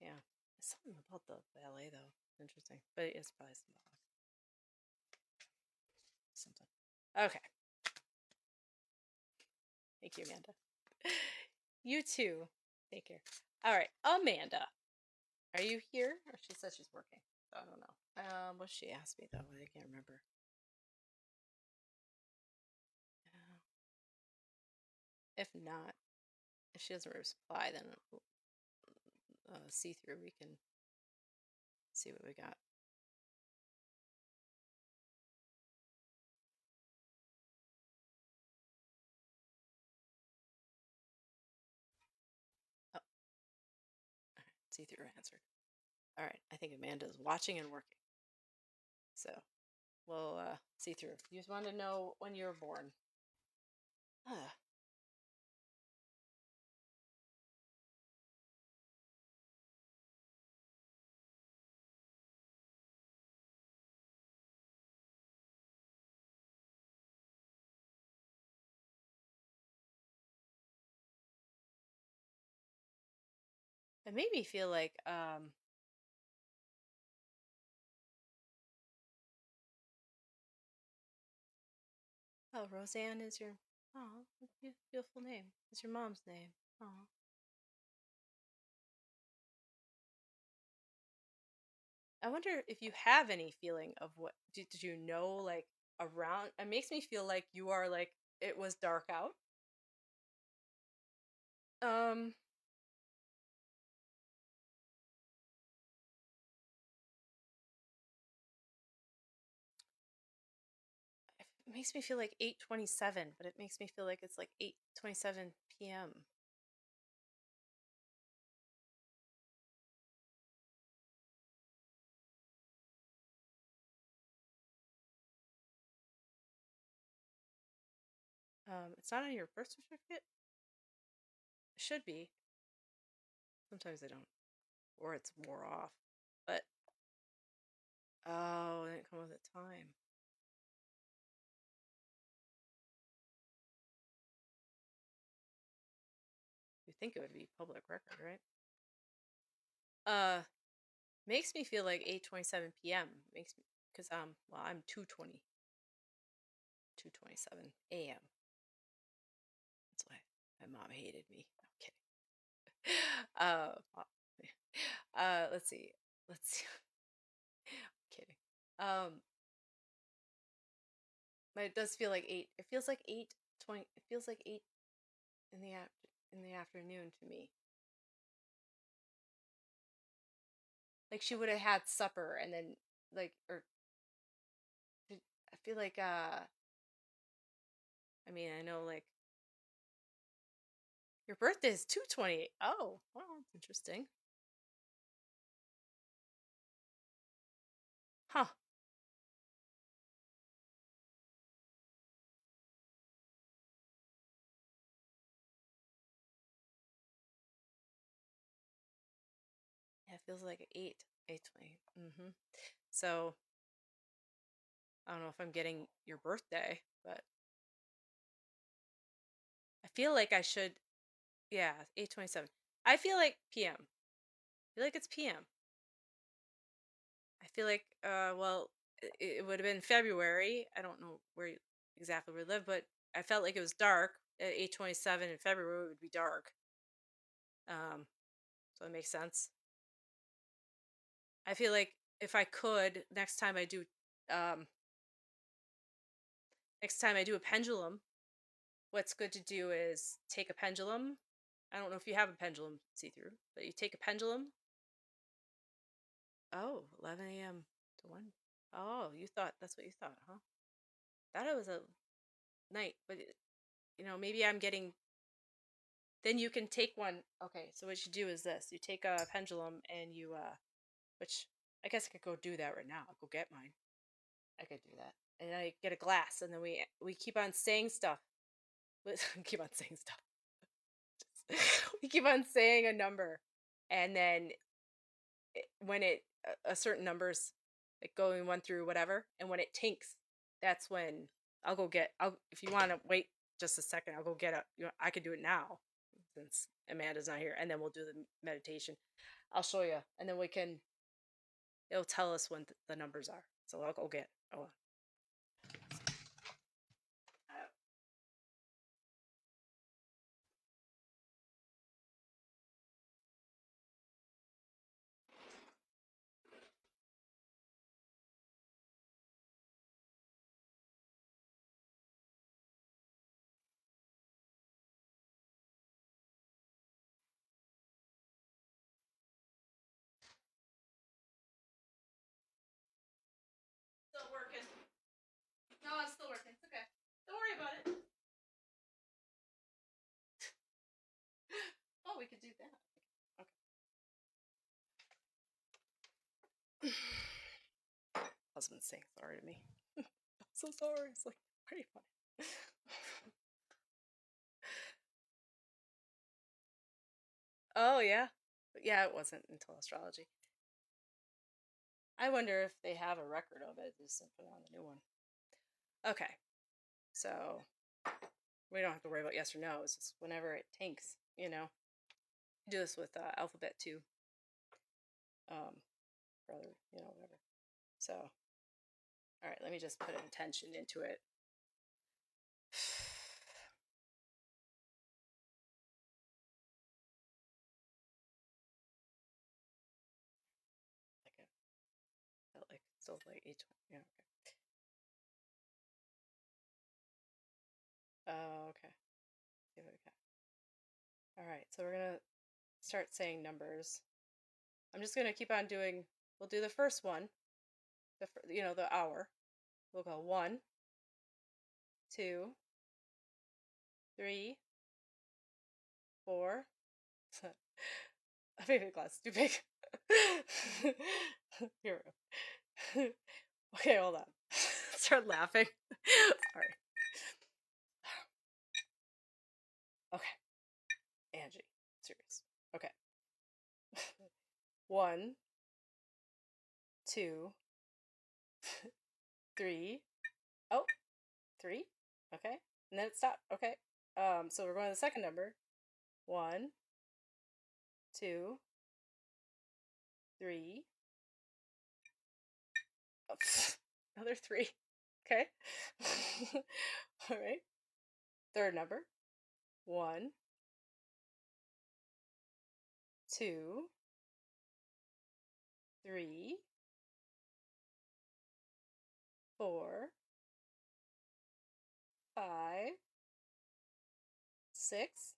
yeah. Something about the ballet though. Interesting, but it's probably symbolic. Something. Okay. Thank you, Amanda. You too. Take care. All right, Amanda. Are you here? Or she says she's working. So I don't know. What she asked me though? I can't remember. If not, if she doesn't reply, then see through. We can see what we got. Oh, all right. See through answered. All right. I think Amanda's watching and working. So we'll see through. You just want to know when you were born. Huh. It made me feel like oh, Roseanne is your, oh, beautiful name. It's your mom's name. Oh. I wonder if you have any feeling of what did you know like around it makes me feel like you are like it was dark out. Um it makes me feel like 8:27, but it makes me feel like it's like 8:27 p.m. It's not on your birth certificate? It should be. Sometimes they don't. Or it's wore off. But oh, it didn't come with a time. You think it would be public record, right? Uh makes me feel like 8:27 p.m. Makes me because well I'm 2:27 a.m. That's why my mom hated me. I'm kidding. Let's see. Let's see. I'm kidding. Um, but it does feel like 8. It feels like 8:20. It feels like 8 in the afternoon to me. Like she would have had supper and then like or I feel like I mean, I know like your birthday is 2/28. Oh, well, that's interesting. Huh. Yeah, it feels like 8, 8:20. Mm-hmm. So I don't know if I'm getting your birthday, but I feel like I should. Yeah, 8:27. I feel like PM. I feel like it's PM. I feel like well, it would have been February. I don't know exactly where we live, but I felt like it was dark at 8:27 in February. It would be dark. So it makes sense. I feel like if I could um next time I do a pendulum, what's good to do is take a pendulum. I don't know if you have a pendulum see through, but you take a pendulum. Oh, 11 a.m. to 1. Oh, you thought that's what you thought, huh? Thought it was a night, but maybe I'm getting. Then you can take one. Okay, so what you do is this: you take a pendulum and which I guess I could go do that right now. I'll go get mine. I could do that, and I get a glass, and then we keep on saying stuff. Keep on saying stuff. We keep on saying a number, and then when a certain numbers like going one through whatever, and when it tinks, that's when I'll if you want to wait just a second, I'll go get a I could do it now since Amanda's not here, and then we'll do the meditation. I'll show you, and then it'll tell us when the numbers are. So I'll go get. Oh, still working. No, I'm still working. It's okay. Don't worry about it. Oh, we could do that. Okay. Husband's saying sorry to me. I'm so sorry. It's like pretty funny. Oh, yeah. Yeah, it wasn't until astrology. I wonder if they have a record of it. Just put it on the new one. Okay, so we don't have to worry about yes or no. It's just whenever it tanks, you know. Do this with alphabet too. Brother, you know, whatever. So, all right, let me just put intention into it. Like it felt like still like each one. Yeah. Okay. Oh, okay. See what we got. All right, so we're gonna start saying numbers. I'm just gonna keep on doing. We'll do the first one. The hour. We'll go 1, 2, 3, 4. I made the glass too big. Here we go. Okay, hold on. Start laughing. Sorry. Okay. Angie. Serious. Okay. 1, 2, 3. Oh, 3. Okay. And then it stopped. Okay. So we're going to the second number. 1, 2, 3. Oh, another 3. Okay. All right. Third number. 1, 2, 3, 4, 5, 6,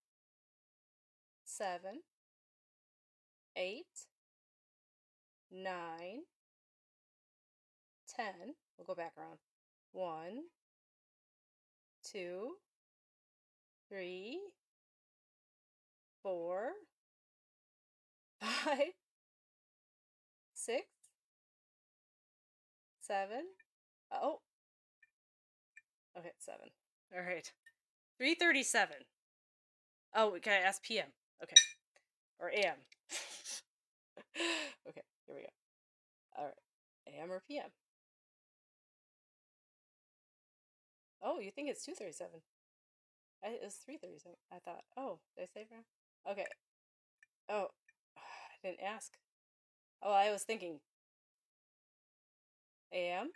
7, 8, 9, 10. We'll go back around. 1, 2, 3, 4, 5, 6, 7. Oh, okay, 7. All right. 3:37. Oh, can I ask PM? Okay. Or AM. Okay, here we go. All right. AM or PM? Oh, you think it's 2:37? It's 3:37. I thought. Oh, did I say it wrong? Okay. Oh, I didn't ask. Oh, I was thinking AM.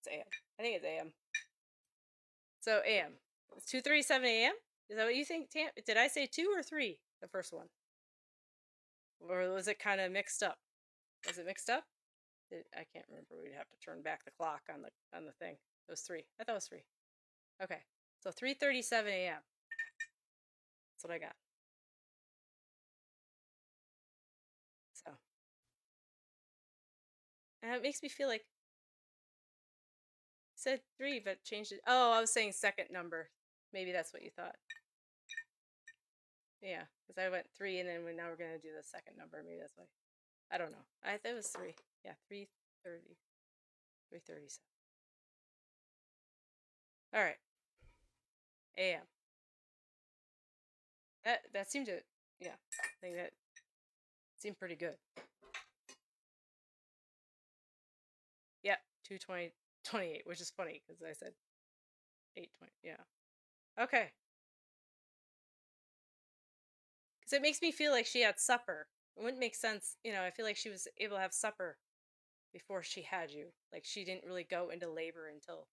It's AM. I think it's AM. So AM. It's 2:37 AM. Is that what you think, Tam? Did I say 2 or 3? The first one, or was it kind of mixed up? Was it mixed up? I can't remember. We'd have to turn back the clock on the thing. It was 3. I thought it was 3. Okay. So 3:37 AM. That's what I got. So, and it makes me feel like I said 3, but changed it. Oh, I was saying second number. Maybe that's what you thought. Yeah, because I went 3, and then now we're gonna do the second number. Maybe that's why. I don't know. I thought it was 3. Yeah, 3:30, 3:37. All right, AM. That seemed to, yeah. I think that seemed pretty good. Yeah, 2:28, which is funny because I said 8:20. Yeah. Okay. Because it makes me feel like she had supper. It wouldn't make sense, I feel like she was able to have supper before she had you. Like she didn't really go into labor until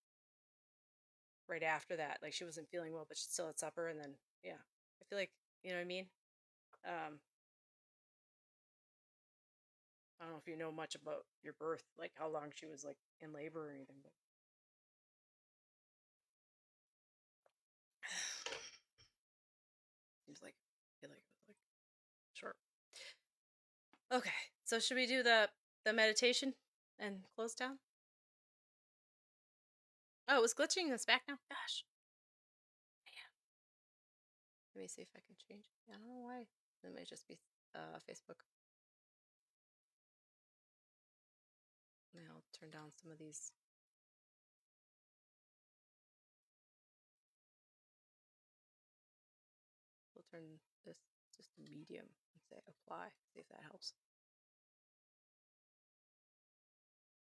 right after that. Like she wasn't feeling well, but she still had supper, and then yeah. I feel like, you know what I mean? I don't know if you know much about your birth, like how long she was like in labor or anything, but seems like I feel like it was like short. Okay, so should we do the meditation and close down? Oh, it was glitching. It's back now. Gosh. Man. Let me see if I can change it. I don't know why. It might just be Facebook. Now I'll turn down some of these. We'll turn this just a medium and say apply. See if that helps.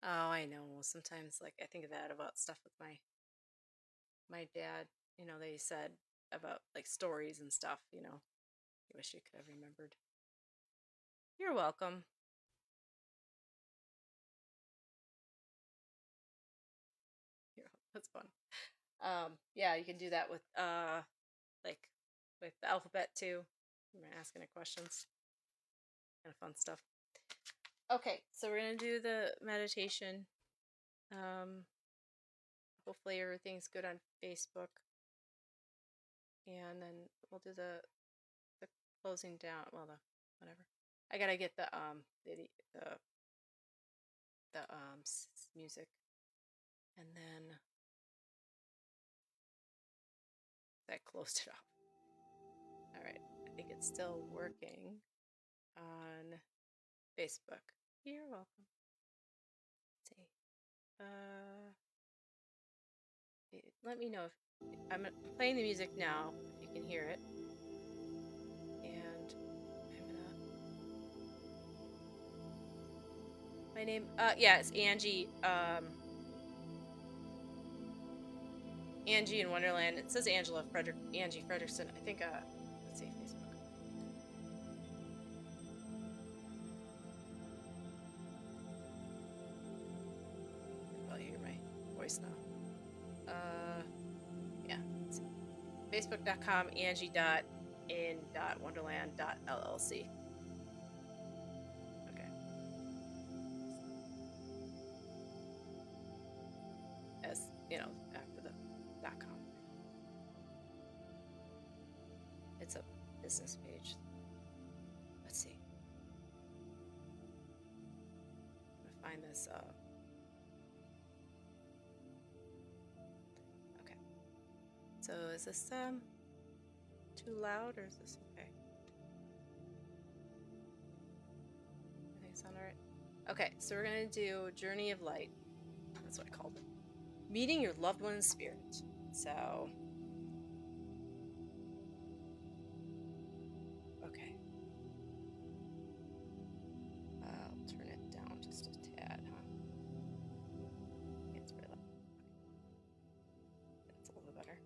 Oh, I know. Sometimes, like, I think of that about stuff with my dad. You know, they said about like stories and stuff. You know, I wish you could have remembered. You're welcome. That's fun. Yeah, you can do that with like with the alphabet too. You're asking it questions. Kind of fun stuff. Okay, so we're gonna do the meditation. Hopefully everything's good on Facebook, and then we'll do the closing down. Well, the whatever. I gotta get the music, and then that closed it off. All right, I think it's still working on Facebook. You're welcome. Let's see. Let me know if I'm playing the music now, if you can hear it. And I'm gonna. My name, yeah, it's Angie. Angie in Wonderland. It says Angie Frederickson. I think. Let's see, Facebook. I'll hear my voice now. Yeah. Let's see. Facebook.com Angie.in.wonderland.llc. Okay. As you know, after the .com. It's a business page. Let's see. I'm gonna find this. Okay. So is this too loud, or is this okay? Everything sound alright? Okay, so we're gonna do Journey of Light. That's what I called it. Meeting your loved one in spirit. So okay. I'll turn it down just a tad, huh? It's very loud. That's a little bit better.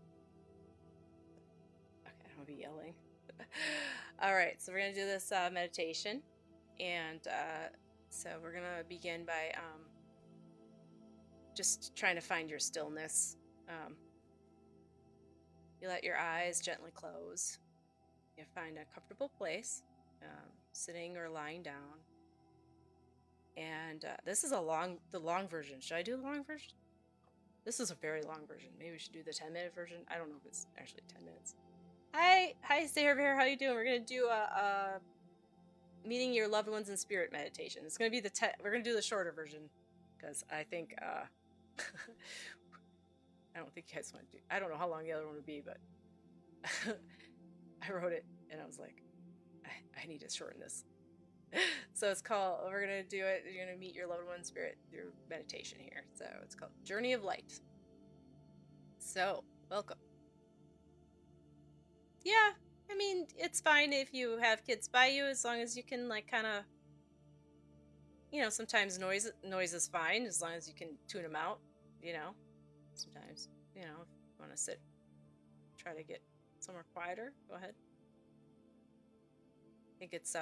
Okay, I don't want to be yelling. All right, so we're gonna do this meditation, and so we're gonna begin by just trying to find your stillness. You let your eyes gently close. You find a comfortable place, sitting or lying down. And this is the long version. Should I do the long version? This is a very long version. Maybe we should do the 10-minute version. I don't know if it's actually 10 minutes. Hi, Sarah Bear. How you doing? We're gonna do a meeting your loved ones in spirit meditation. It's gonna be we're gonna do the shorter version because I think I don't think you guys want to do. I don't know how long the other one would be, but I wrote it and I was like, I need to shorten this. So it's called. We're gonna do it. You're gonna meet your loved one in spirit through meditation here. So it's called Journey of Light. So welcome. Yeah, I mean, it's fine if you have kids by you, as long as you can, like, kind of, sometimes noise is fine, as long as you can tune them out, sometimes, if you want to try to get somewhere quieter, go ahead. I think it's,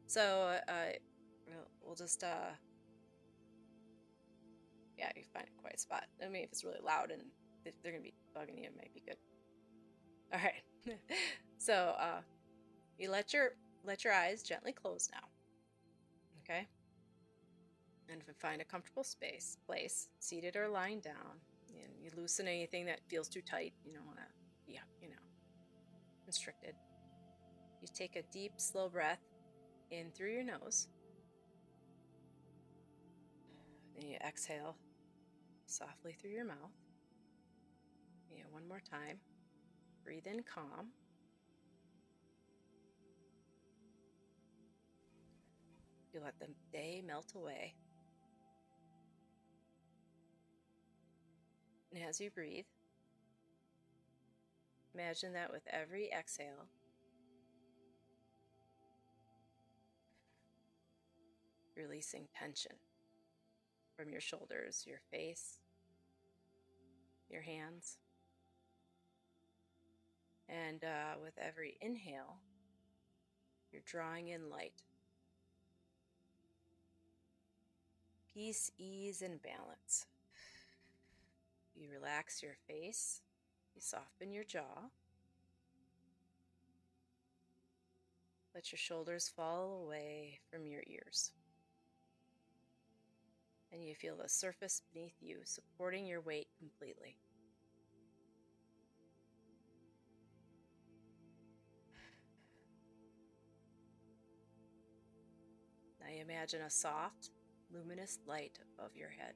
so, we'll just, yeah, you find a quiet spot. I mean, if it's really loud and they're gonna be bugging you, it might be good. All right. So you let your eyes gently close now. Okay. And find a comfortable place, seated or lying down. And you loosen anything that feels too tight. You don't want to be, constricted. You take a deep, slow breath in through your nose. Then you exhale softly through your mouth. One more time. Breathe in calm. You let the day melt away. And as you breathe, Imagine that with every exhale, releasing tension from your shoulders, your face, your hands. And with every inhale, you're drawing in light, peace, ease, and balance. You relax your face, you soften your jaw, let your shoulders fall away from your ears. And you feel the surface beneath you supporting your weight completely. Now you imagine a soft, luminous light above your head.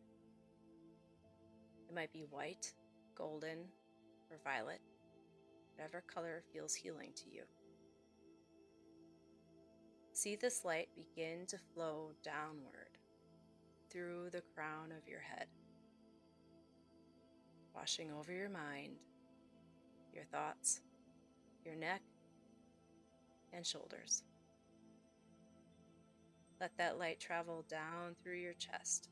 It might be white, golden, or violet, whatever color feels healing to you. See this light begin to flow downward through the crown of your head, washing over your mind, your thoughts, your neck, and shoulders. Let that light travel down through your chest,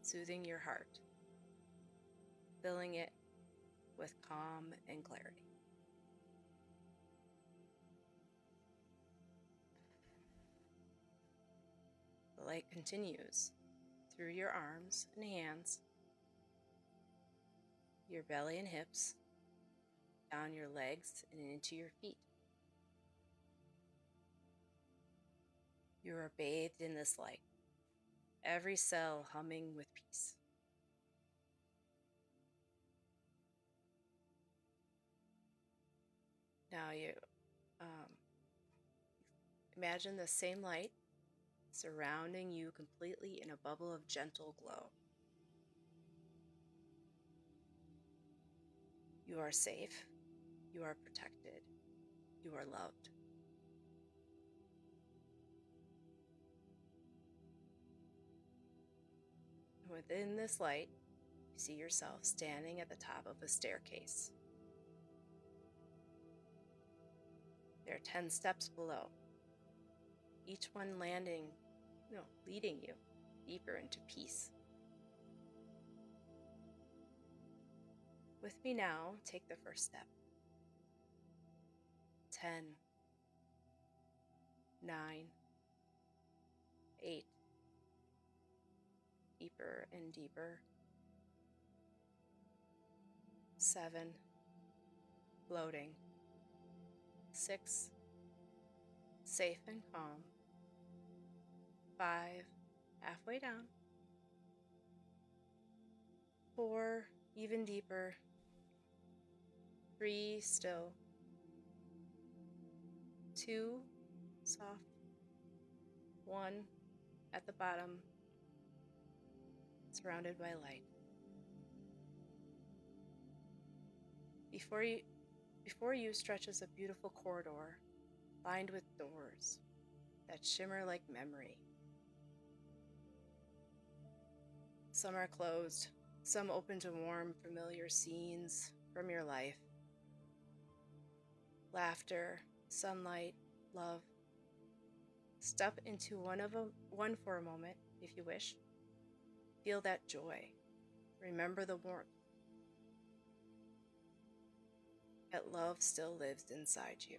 soothing your heart, filling it with calm and clarity. The light continues through your arms and hands, your belly and hips, down your legs and into your feet. You are bathed in this light, every cell humming with peace. Now you imagine the same light surrounding you completely in a bubble of gentle glow. You are safe, you are protected, you are loved. Within this light, you see yourself standing at the top of a staircase. There are 10 steps below, each one leading you deeper into peace. With me now, take the first step. 10, 9, 8, deeper and deeper. 7, floating. 6, safe and calm. 5, halfway down. 4, even deeper. 3, still. 2, soft. 1, at the bottom, surrounded by light. Before you stretches a beautiful corridor lined with doors that shimmer like memory. Some are closed, some open to warm, familiar scenes from your life. Laughter, sunlight, love. Step into one for a moment, if you wish. Feel that joy. Remember the warmth. That love still lives inside you.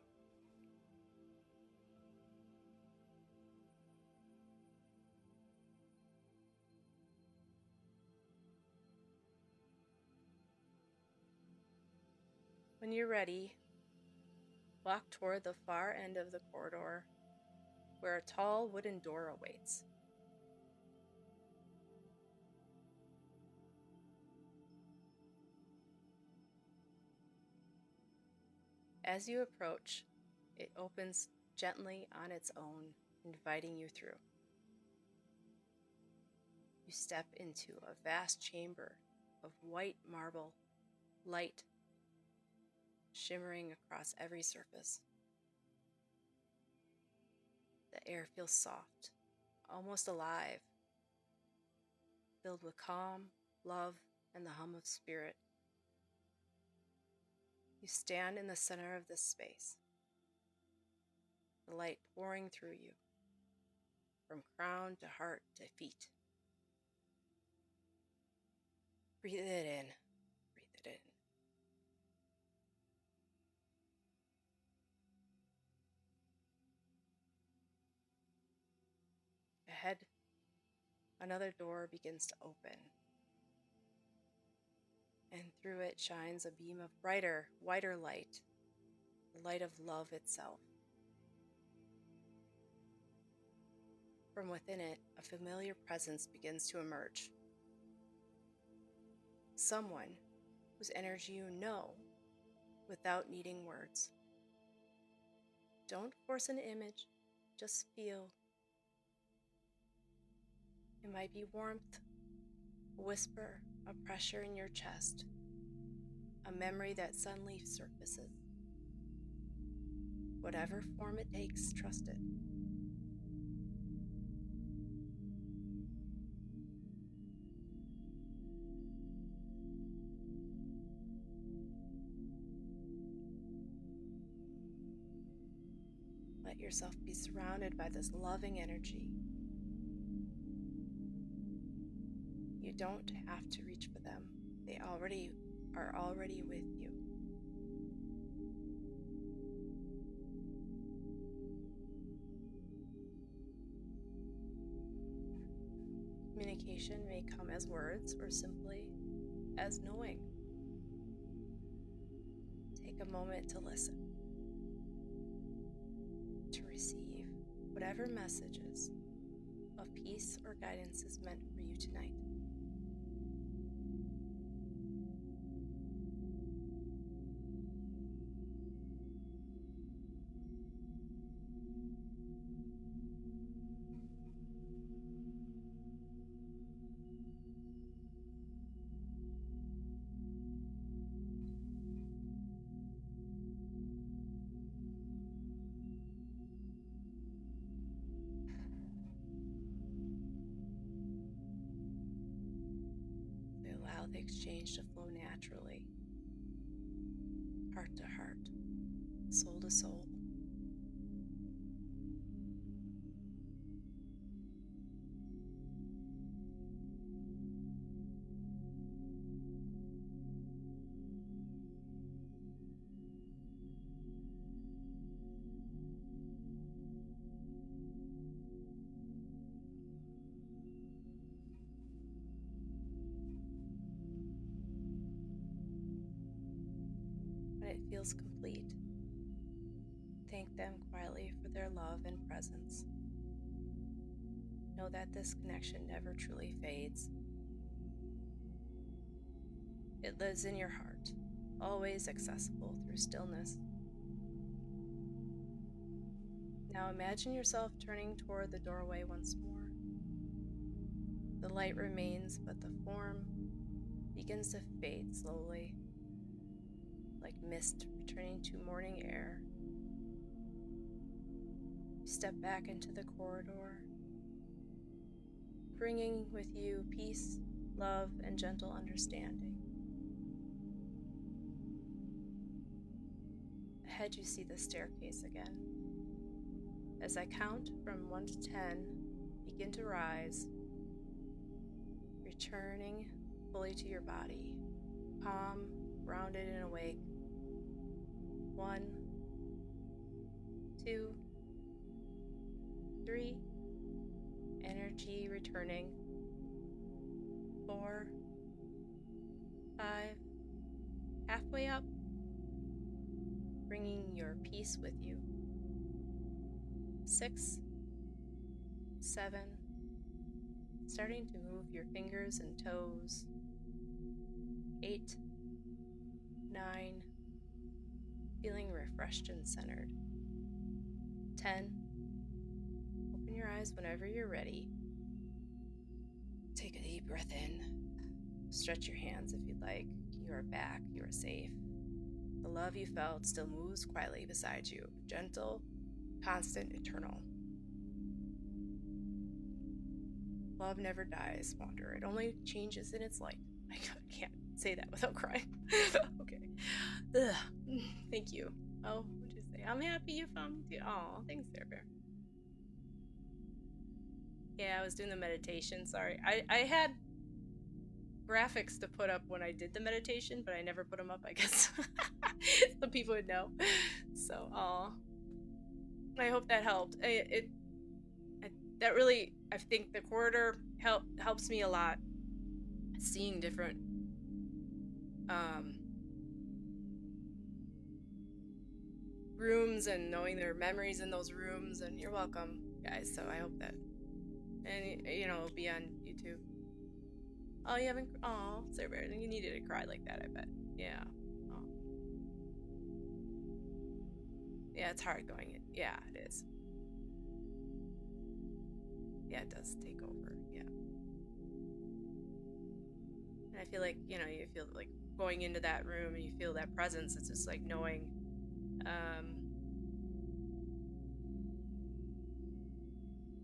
When you're ready, walk toward the far end of the corridor where a tall wooden door awaits. As you approach, it opens gently on its own, inviting you through. You step into a vast chamber of white marble, light shimmering across every surface. The air feels soft, almost alive, filled with calm, love, and the hum of spirit. You stand in the center of this space, the light pouring through you, from crown to heart to feet. Breathe it in, breathe it in. Ahead, another door begins to open, and through it shines a beam of brighter, whiter light, the light of love itself. From within it, a familiar presence begins to emerge. Someone whose energy you know without needing words. Don't force an image, just feel. It might be warmth, a whisper, a pressure in your chest, a memory that suddenly surfaces. Whatever form it takes, trust it. Let yourself be surrounded by this loving energy. You don't have to reach for them. They are already with you. Communication may come as words or simply as knowing. Take a moment to listen, to receive whatever messages of peace or guidance is meant for you tonight. Allow the exchange to flow naturally, heart to heart, soul to soul. When it feels complete, thank them quietly for their love and presence. Know that this connection never truly fades. It lives in your heart, always accessible through stillness. Now imagine yourself turning toward the doorway once more. The light remains, but the form begins to fade slowly, like mist returning to morning air. You step back into the corridor, bringing with you peace, love, and gentle understanding. Ahead you see the staircase again. As I count from 1 to 10, begin to rise, returning fully to your body, calm, grounded, and awake. 1, 2, 3, energy returning. 4, 5, halfway up, bringing your peace with you. 6, 7, starting to move your fingers and toes. 8, 9, feeling refreshed and centered. 10, open your eyes whenever you're ready. Take a deep breath in. Stretch your hands if you'd like. You are back. You are safe. The love you felt still moves quietly beside you. Gentle, constant, eternal. Love never dies, Wanderer. It only changes in its light. I can't say that without crying. Okay. Ugh. Thank you. Oh, what'd you say? I'm happy you found me. Oh, thanks, Bear Bear. Yeah, I was doing the meditation. Sorry. I had graphics to put up when I did the meditation, but I never put them up, I guess. So people would know. So, I hope that helped. That really, I think the corridor helps me a lot. Seeing different rooms and knowing their memories in those rooms. And you're welcome, guys. So I hope that, and it'll be on YouTube. Oh, you haven't. Oh, Sarah Bear, you needed to cry like that, I bet. Yeah. Oh. Yeah, it's hard going. Yeah, it is. Yeah, it does take over. Yeah. And I feel like, you feel like going into that room and you feel that presence. It's just like knowing,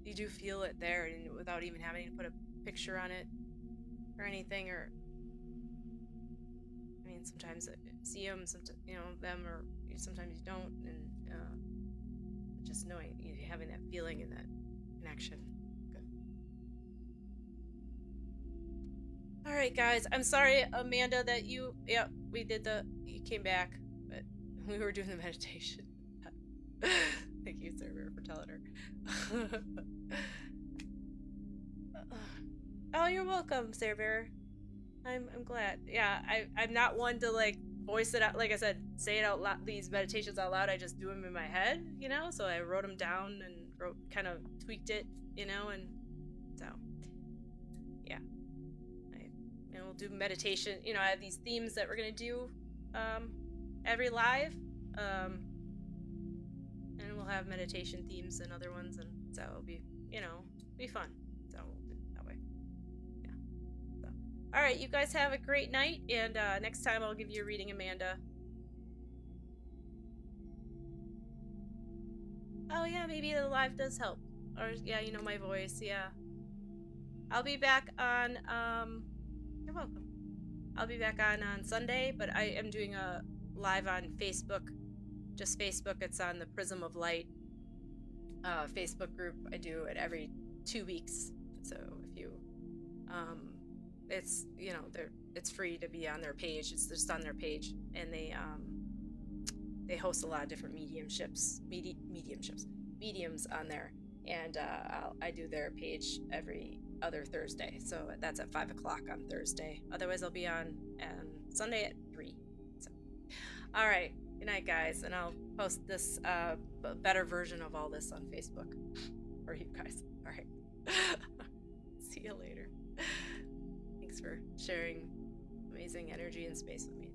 you do feel it there, and without even having to put a picture on it or anything. Or, I mean, sometimes I see them, sometimes, them, or sometimes you don't. And just knowing, having that feeling and that connection. Good. All right, guys. I'm sorry, Amanda, that you came back, but we were doing the meditation. Thank you, Sarah, for telling her. Oh, you're welcome, Sarah Bear. I'm glad. Yeah, I'm not one to like voice it out. Like I said, say it out loud. These meditations out loud. I just do them in my head, So I wrote them down and kind of tweaked it, and so yeah. And we'll do meditation. I have these themes that we're gonna do every live, and we'll have meditation themes and other ones, and so it'll be be fun. So we'll do it that way. Yeah. So, all right, you guys have a great night, and next time I'll give you a reading, Amanda. Oh yeah, maybe the live does help, or yeah, my voice. Yeah. I'll be back on. You're welcome. I'll be back on Sunday, but I am doing a live on Facebook. Just Facebook. It's on the Prism of Light Facebook group. I do it every 2 weeks. So if you, it's it's free to be on their page. It's just on their page, and they host a lot of different mediums on there, and I do their page every other Thursday. So that's at 5 o'clock on Thursday. Otherwise, I'll be on Sunday at 3. So, all right. Good night, guys, and I'll post this better version of all this on Facebook for you guys. All right. See you later. Thanks for sharing amazing energy and space with me.